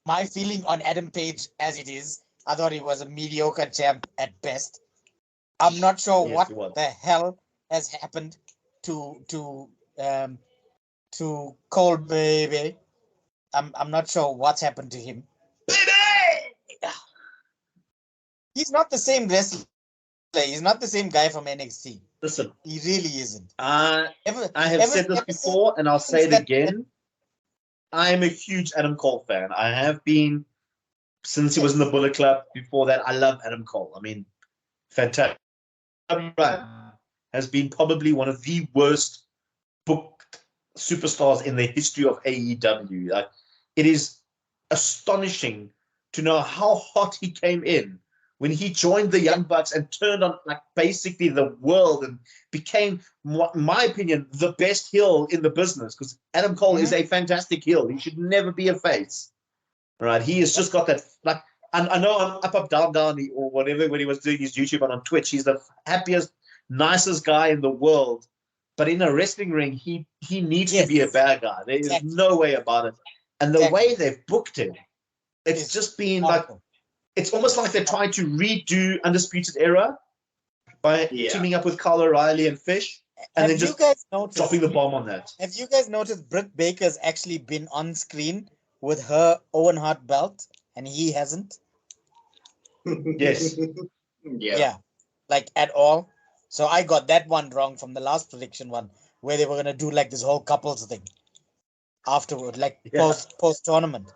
my feeling on Adam Page as it is. I thought he was a mediocre champ at best. I'm not sure what the hell has happened to Cole Baby. I'm not sure what's happened to him. He's not the same wrestler. He's not the same guy from NXT. Listen, He really isn't. I have said this before, and I'll say it again. I'm a huge Adam Cole fan. I have been since he was in the Bullet Club. Before that, I love Adam Cole. I mean, fantastic. Has been probably one of the worst booked superstars in the history of AEW. Like, it is astonishing to know how hot he came in when he joined the Young Bucks and turned on like basically the world and became, in my opinion, the best heel in the business. Because Adam Cole is a fantastic heel. He should never be a face. Right? He has just got that. Like, I know on Up Down Down or whatever when he was doing his YouTube and on Twitch, he's the happiest, nicest guy in the world. But in a wrestling ring, he needs to be a bad guy. There is no way about it. And the way they've booked him, it's just been awful. Like, it's almost like they're trying to redo Undisputed Era by teaming up with Kyle O'Reilly and Fish, and then just dropping the bomb on that. Have you guys noticed Britt Baker's actually been on screen with her Owen Hart belt, and he hasn't? Yes. Yeah, like at all. So I got that one wrong from the last prediction one, where they were gonna do like this whole couples thing afterward, like post tournament.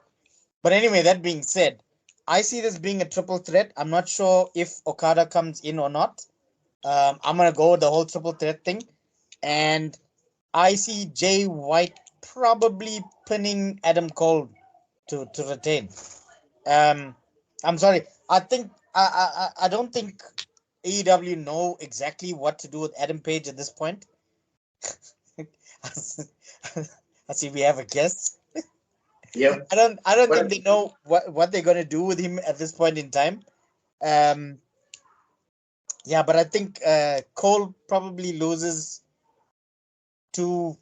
But anyway, that being said, I see this being a triple threat. I'm not sure if Okada comes in or not. I'm going to go with the whole triple threat thing. And I see Jay White probably pinning Adam Cole to retain. I'm sorry. I don't think AEW know exactly what to do with Adam Page at this point. I see we have a guest. Yeah, I don't think they know what they're gonna do with him at this point in time. Yeah, but I think Cole probably loses to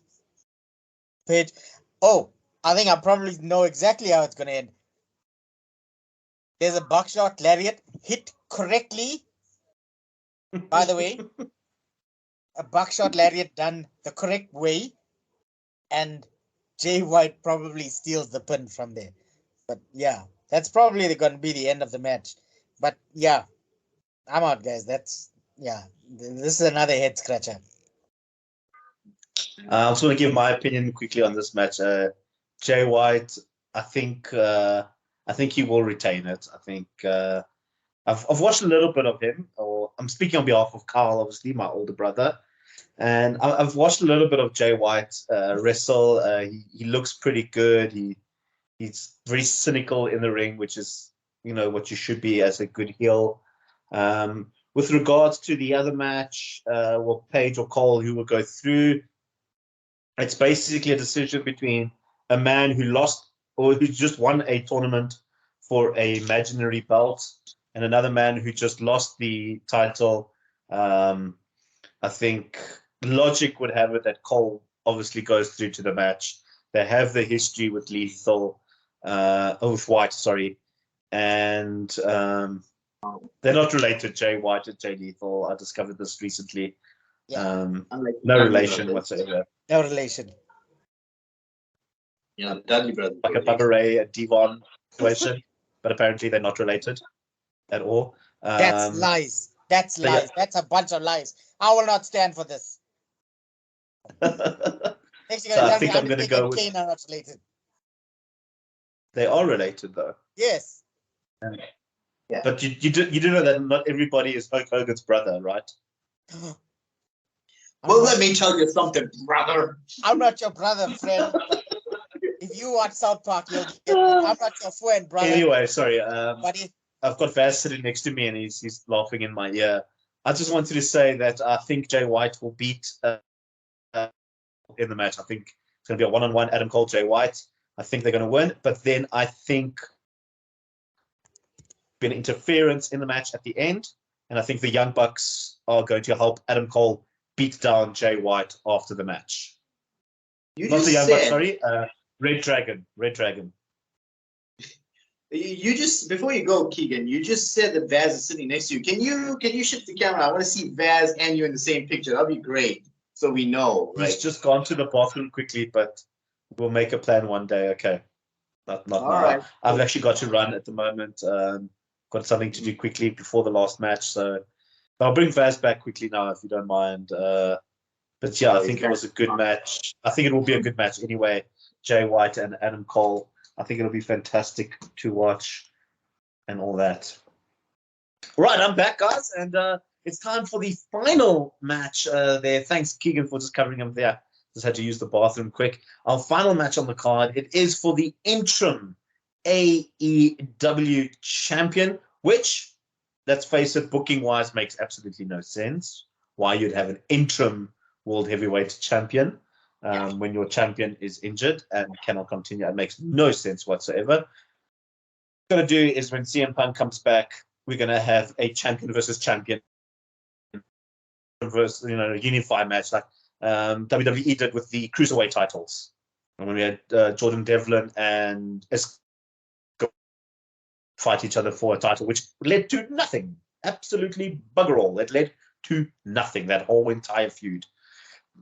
Page. Oh, I think I probably know exactly how it's gonna end. There's a buckshot lariat hit correctly. By the way, a buckshot lariat done the correct way, and Jay White probably steals the pin from there. But yeah, that's probably going to be the end of the match. But yeah, I'm out, guys. This is another head scratcher. I also want to give my opinion quickly on this match. Jay White, I think he will retain it. I think I've watched a little bit of him. Or I'm speaking on behalf of Carl, obviously, my older brother. And I've watched a little bit of Jay White wrestle. He looks pretty good. He's very cynical in the ring, which is, what you should be as a good heel. With regards to the other match, Page or Cole, who will go through, it's basically a decision between a man who lost or who just won a tournament for a imaginary belt and another man who just lost the title. I think logic would have it that Cole obviously goes through to the match. They have the history with with White, sorry. And they're not related, Jay White and Jay Lethal. I discovered this recently. Yeah. No relation whatsoever. No relation. Yeah, Dudley brother. Like a Bubba Ray and Devon situation, but apparently they're not related at all. That's lies. That's lies. Yeah. That's a bunch of lies. I will not stand for this. Next, so I think I'm going to go with... Kane are not related. They are related, though. Yes. Yeah. But you do know that not everybody is Hulk Hogan's brother, right? Well, let me tell you something, brother. I'm not your brother, friend. If you watch South Park, you'll get it. I'm not your friend, brother. Anyway, sorry. I've got Vaz sitting next to me, and he's laughing in my ear. I just wanted to say that I think Jay White will beat in the match. I think it's going to be a one-on-one Adam Cole, Jay White. I think they're going to win, but then I think been interference in the match at the end, and I think the Young Bucks are going to help Adam Cole beat down Jay White after the match. Not the Young Bucks, sorry. Red Dragon. You just before you go, Keegan, you just said that Vaz is sitting next to you. Can you shift the camera? I want to see Vaz and you in the same picture. That'd be great. So we know, right? He's just gone to the bathroom quickly, but we'll make a plan one day. Okay. Not now. right. I've actually got to run at the moment. Got something to do quickly before the last match. So I'll bring Vaz back quickly now, if you don't mind. But yeah, I think it was a good match. I think it will be a good match anyway. Jay White and Adam Cole. I think it'll be fantastic to watch and all that. Right, I'm back, guys, and it's time for the final match there. Thanks, Keegan, for just covering him there. Just had to use the bathroom quick. Our final match on the card, it is for the interim AEW champion, which, let's face it, booking-wise makes absolutely no sense. Why you'd have an interim world heavyweight champion when your champion is injured and cannot continue. It makes no sense whatsoever. What we're going to do is when CM Punk comes back, we're going to have a champion versus champion versus, a unified match like WWE did with the Cruiserweight titles. And when we had Jordan Devlin and Esco fight each other for a title, which led to nothing. Absolutely bugger all. It led to nothing, that whole entire feud.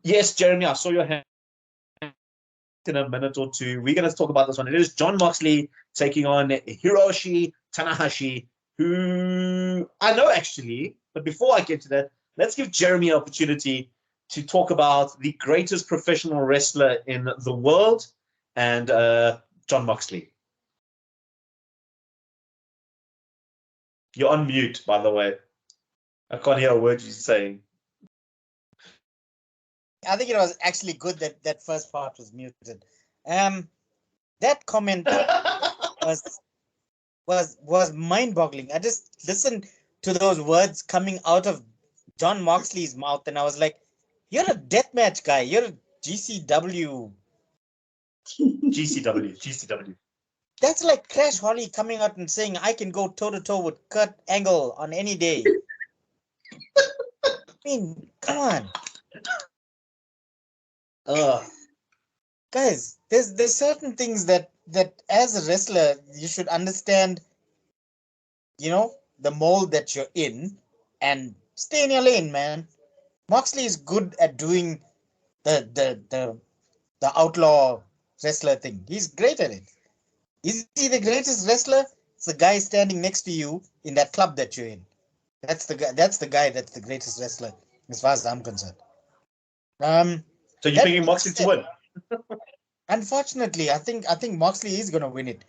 Yes, Jeremy, I saw your hand in a minute or two. We're going to talk about this one. It is Jon Moxley taking on Hiroshi Tanahashi, who I know actually, but before I get to that, let's give Jeremy an opportunity to talk about the greatest professional wrestler in the world and Jon Moxley. You're on mute, by the way. I can't hear a word you're saying. I think it was actually good that that first part was muted. That comment was mind-boggling. I just listened to those words coming out of Jon Moxley's mouth, and I was like, "You're a deathmatch guy. You're a GCW." GCW. That's like Crash Holly coming out and saying, "I can go toe-to-toe with Kurt Angle on any day." I mean, come on. Guys, there's certain things that as a wrestler you should understand, the mold that you're in and stay in your lane, man. Moxley is good at doing the outlaw wrestler thing. He's great at it. Is he the greatest wrestler? It's the guy standing next to you in that club that you're in. That's the guy that's the greatest wrestler as far as I'm concerned. So you're picking Moxley to win? Unfortunately, I think Moxley is going to win it.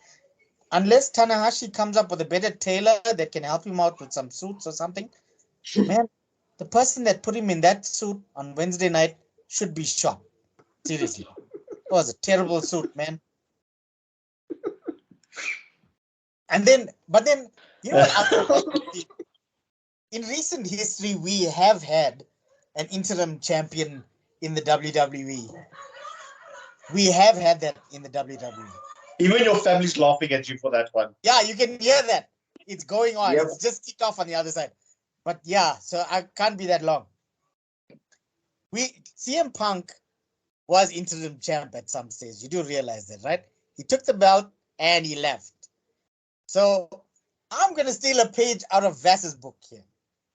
Unless Tanahashi comes up with a better tailor that can help him out with some suits or something. Man, the person that put him in that suit on Wednesday night should be shot. Seriously. It was a terrible suit, man. But then, you know what? In recent history, we have had an interim champion in the WWE. We have had that in the WWE. Even your family's laughing at you for that one. Yeah, you can hear that. It's going on. Yep. It's just kicked off on the other side. But yeah, so I can't be that long. CM Punk was interim champ at some stage. You do realize that, right? He took the belt and he left. So I'm going to steal a page out of Vass's book here.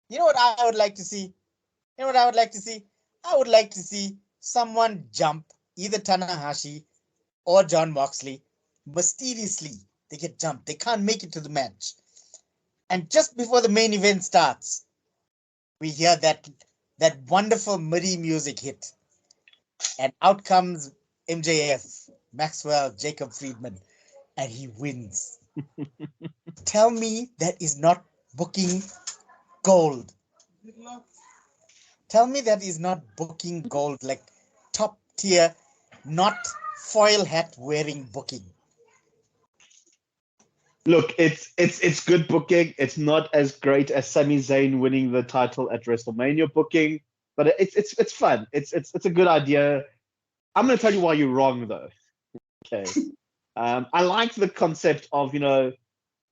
You know what I would like to see? I would like to see someone jump either Tanahashi or Jon Moxley. Mysteriously, they get jumped. They can't make it to the match. And just before the main event starts, we hear that wonderful MIDI music hit. And out comes MJF, Maxwell Jacob Friedman, and he wins. Tell me that is not booking gold. Tell me that is not booking gold, like top tier, not foil hat wearing booking. Look, it's good booking. It's not as great as Sami Zayn winning the title at WrestleMania booking, but it's fun. It's a good idea. I'm going to tell you why you're wrong, though. Okay. I like the concept of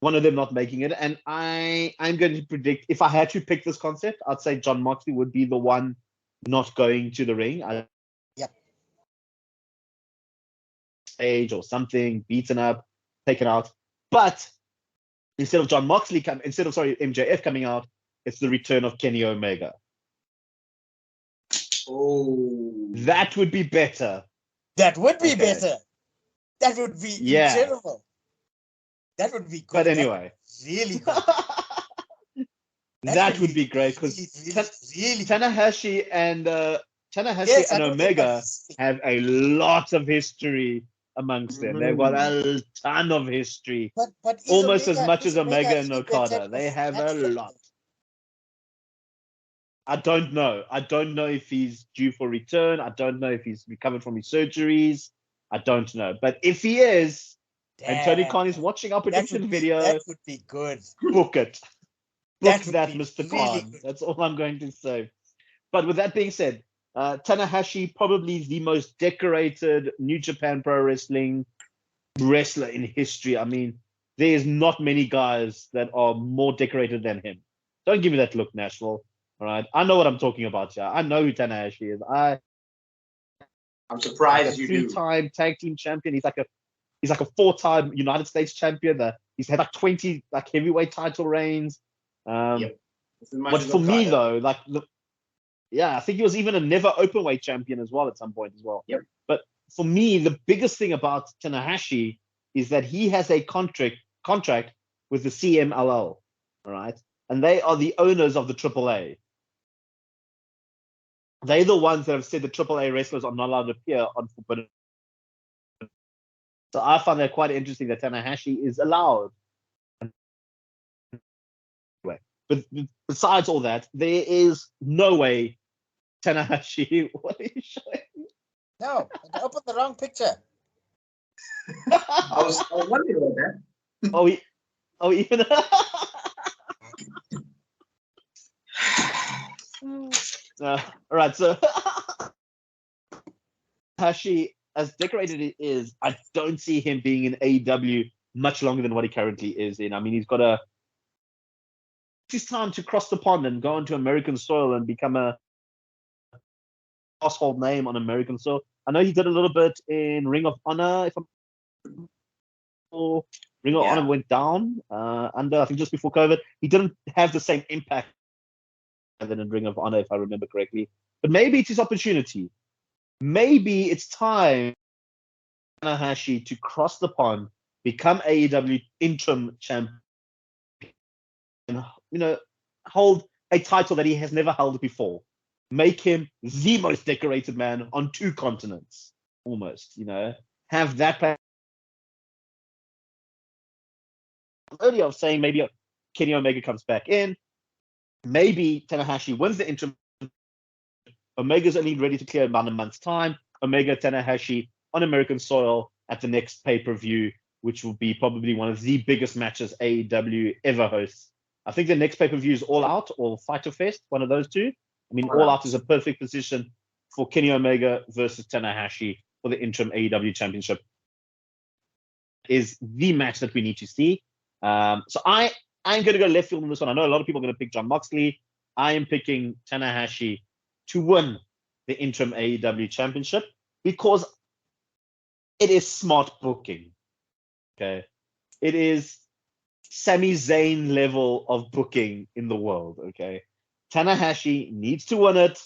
one of them not making it, and I'm going to predict, if I had to pick this concept, I'd say Jon Moxley would be the one not going to the ring. Yep. Stage or something, beaten up, taken out. But instead of MJF coming out, it's the return of Kenny Omega. Oh, That would be better. That would be Okay. better. That would be Yeah. incredible. That would be good. But That anyway, would be really good. that would be great because really. Tanahashi and Yes, I know Omega history. have a lot of history amongst them. They've got a ton of history, But is almost as Omega- much is as Omega and in that Okada. type They of have a match lot. I don't know. I don't know if he's due for return. I don't know if he's recovered from his surgeries. I don't know. But if he is, and Tony Khan is watching our prediction video, That would be good. book it. That Book would that, be Mr. really Khan. good. That's all I'm going to say. But with that being said, Tanahashi, probably the most decorated New Japan Pro Wrestling wrestler in history. I mean, there's not many guys that are more decorated than him. Don't give me that look, Nashville. All right, I know what I'm talking about here. I know who Tanahashi is. I'm surprised you do. Three-time tag team champion. He's like a four-time United States champion. He's had like 20 heavyweight title reigns. Yep. But for me though, I think he was even a never openweight champion as well at some point as well. Yep. But for me, the biggest thing about Tanahashi is that he has a contract with the CMLL, all right? And they are the owners of the AAA. They're the ones that have said the AAA wrestlers are not allowed to appear on Forbidden. So I find that quite interesting that Tanahashi is allowed. But besides all that, there is no way Tanahashi. What are you showing? No, I opened the wrong picture. I was wondering about that. Even. All right, so Tanahashi, as decorated it is, I don't see him being in AEW much longer than what he currently is in. I mean, it's time to cross the pond and go into American soil and become a household name on American soil. I know he did a little bit in Ring of Honor. Ring of Honor went down I think just before COVID. He didn't have the same impact than in Ring of Honor, if I remember correctly. But maybe it's his opportunity. Maybe it's time for Tanahashi to cross the pond, become AEW interim champion, and hold a title that he has never held before. Make him the most decorated man on 2 continents, almost. Have that plan. Earlier, I was saying maybe Kenny Omega comes back in. Maybe Tanahashi wins the interim. Omega's only ready to clear about a month's time. Omega Tanahashi on American soil at the next pay-per-view, which will be probably one of the biggest matches AEW ever hosts. I think the next pay-per-view is All Out or Fighter Fest, one of those two. I mean, All Out is a perfect position for Kenny Omega versus Tanahashi for the interim AEW championship. Is the match that we need to see. So I'm going to go left field on this one. I know a lot of people are going to pick Jon Moxley. I am picking Tanahashi to win the interim AEW championship because it is smart booking. Okay. It is Sami Zayn level of booking in the world. Okay. Tanahashi needs to win it.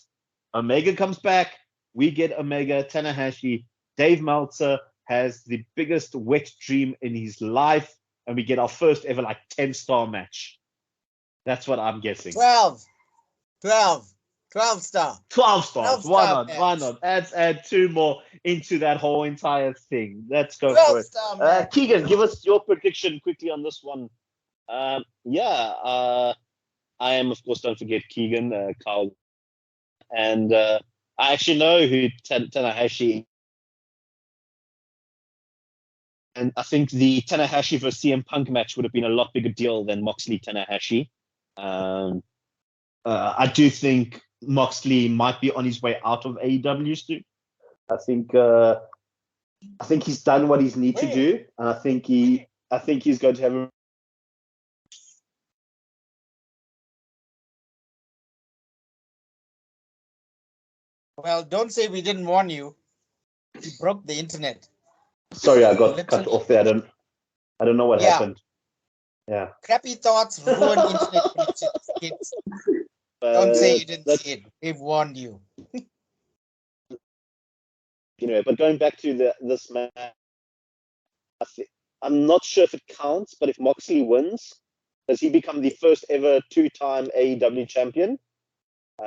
Omega comes back. We get Omega, Tanahashi. Dave Meltzer has the biggest wet dream in his life. And we get our first ever 10-star match. That's what I'm guessing. 12 star. 12 stars. 12 Why star not? Why not? Add 2 more into that whole entire thing. Let's go 12 for it. star match. Keegan, give us your prediction quickly on this one. I am, of course, don't forget Keegan, Kyle. And I actually know who Tanahashi. And I think the Tanahashi versus CM Punk match would have been a lot bigger deal than Moxley Tanahashi. I do think Moxley might be on his way out of AEW soon. I think he's done what he's need to do, and I think he's going to have a. Well, don't say we didn't warn you. He broke the internet. Sorry, I got cut off there. I don't know what happened. Yeah. Crappy thoughts ruin internet connections. Kids. Don't say you didn't that's- see it. We've warned you. Anyway, but going back to this match, I'm not sure if it counts, but if Moxley wins, does he become the first ever two-time AEW champion?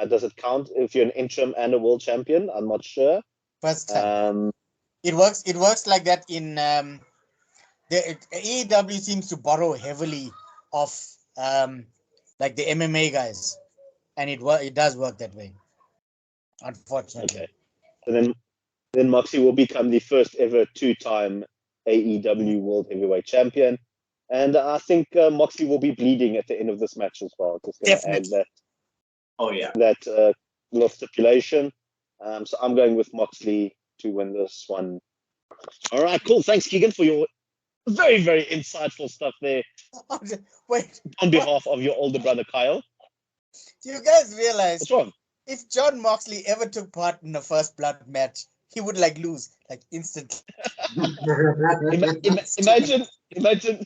Does it count if you're an interim and a world champion? I'm not sure. First time. It works like that in the AEW seems to borrow heavily off like the MMA guys, and it does work that way, unfortunately. Okay. And then Moxley will become the first ever two-time AEW World Heavyweight Champion. And I think Moxley will be bleeding at the end of this match as well. Just going to add Definitely. that little stipulation. So I'm going with Moxley to win this one. All right, cool. Thanks, Keegan, for your very, very insightful stuff there Wait, on behalf of your older brother, Kyle. do you guys realize What's wrong? if John Moxley ever took part in a first blood match, he would like lose like instantly. Imagine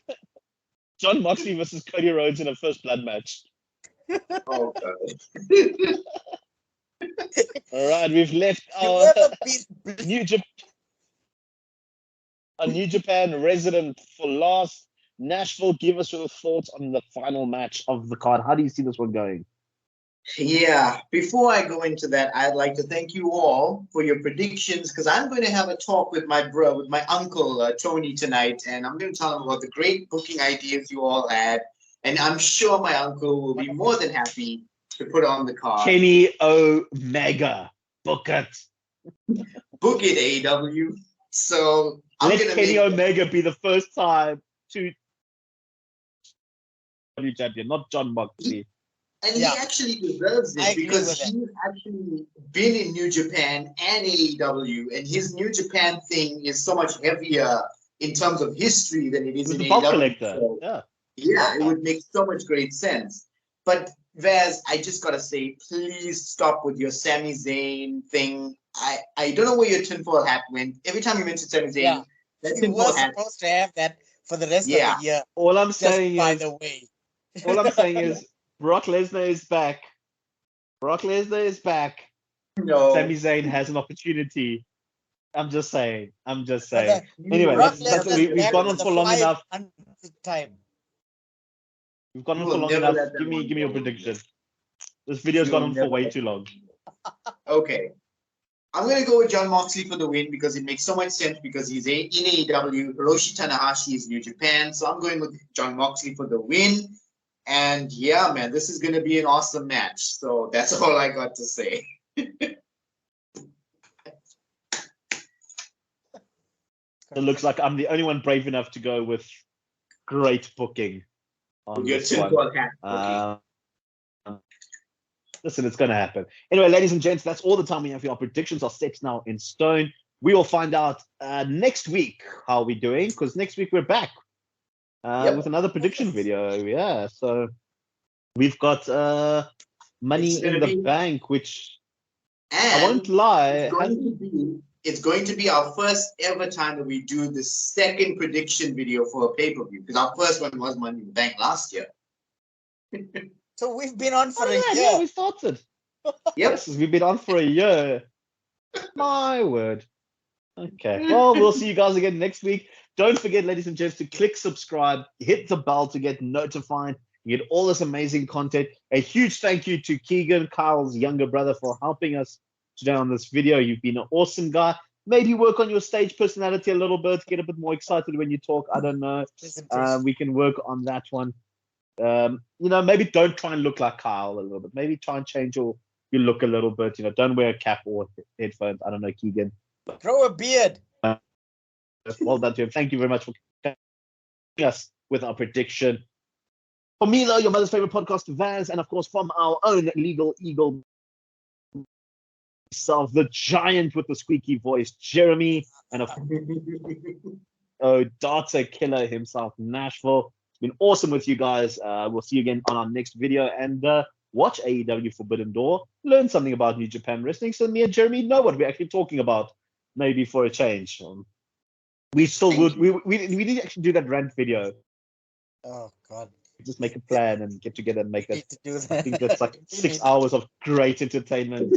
John Moxley versus Cody Rhodes in a first blood match. Oh, God. All right, we've left our Whoever beats New Japan resident for last. Nashville, give us your thoughts on the final match of the card. How do you see this one going? Yeah, before I go into that, I'd like to thank you all for your predictions because I'm going to have a talk with my uncle Tony tonight, and I'm going to tell him about the great booking ideas you all had, and I'm sure my uncle will be more than happy to put on the card. Kenny Omega, book it. Book it, AEW. So I'm Let going to Kenny make Omega be the first time to champion, not John Moxley. And Yeah. he actually deserves I it agree because with that. he's actually been in New Japan and AEW, and his New Japan thing is so much heavier in terms of history than it is He was in a bulk AEW. collector. So, Yeah. yeah, it would make so much great sense. But Vaz, I just gotta say, please stop with your Sami Zayn thing. I don't know where your tinfoil hat went. Every time you mention Sami Zayn, Yeah. that You were tinfoil hat. supposed to have that for the rest Yeah. of the year. All I'm Just saying by is, the way. all I'm saying is, Brock Lesnar is back. Brock Lesnar is back. No. Sami Zayn has an opportunity. I'm just saying. But Anyway, Brock that's Lesnar's we've back gone for on the for long enough. 500th time. We've gone on You for will long never enough. let that Give me one your go. prediction. This video's You'll gone on for never way let too long. Okay. I'm going to go with John Moxley for the win because it makes so much sense because he's in AEW. Hiroshi Tanahashi is New Japan. So I'm going with John Moxley for the win. And yeah, man, this is going to be an awesome match. So that's all I got to say. It looks like I'm the only one brave enough to go with great booking on With your this one. tinfoil hat. Listen, it's going to happen. Anyway, ladies and gents, that's all the time we have for our predictions are set now in stone. We will find out next week how we're doing because next week we're back with another prediction video. Yeah, so we've got money It's in gonna the be- bank, which And I won't lie. it's going to be our first ever time that we do the second prediction video for a pay-per-view because our first one was Money in the Bank last year. So we've been on for a yeah, year. we started. Yep. Yes, we've been on for a year. My word. Okay. Well, we'll see you guys again next week. Don't forget, ladies and gents, to click subscribe, hit the bell to get notified. You get all this amazing content. A huge thank you to Keegan, Kyle's younger brother, for helping us today on this video. You've been an awesome guy. Maybe work on your stage personality a little bit, get a bit more excited when you talk. I don't know. We can work on that one. Maybe don't try and look like Kyle a little bit. Maybe try and change your look a little bit. Don't wear a cap or headphones. I don't know, Keegan. Grow a beard. Well done to him. Thank you very much for joining us with our prediction. For me, though, your mother's favorite podcast, Vaz, and of course from our own legal eagle self, the giant with the squeaky voice, Jeremy, and data killer himself, Nashville. It's been awesome with you guys. We'll see you again on our next video and watch AEW Forbidden Door. Learn something about New Japan Wrestling so me and Jeremy know what we're actually talking about. Maybe for a change. We still would. We didn't actually do that rant video Oh God. Just make a plan and get together and make We it. need to do I that. think that's like We 6 need- hours of great entertainment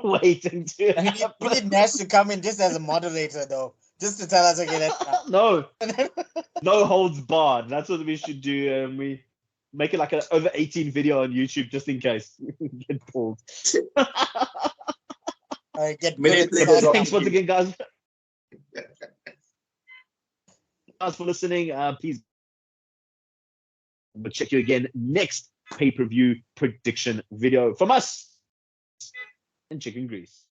waiting to We need, we happen. need Nash to come in just as a moderator, though, just to tell us, okay, that's No, no holds barred. That's what we should do. We make it like an over 18 video on YouTube just in case we get pulled. get Minute good at labels sound. Thanks once again, guys. Thanks for listening. Please, we'll check you again next pay-per-view prediction video from us and Chicken Grease.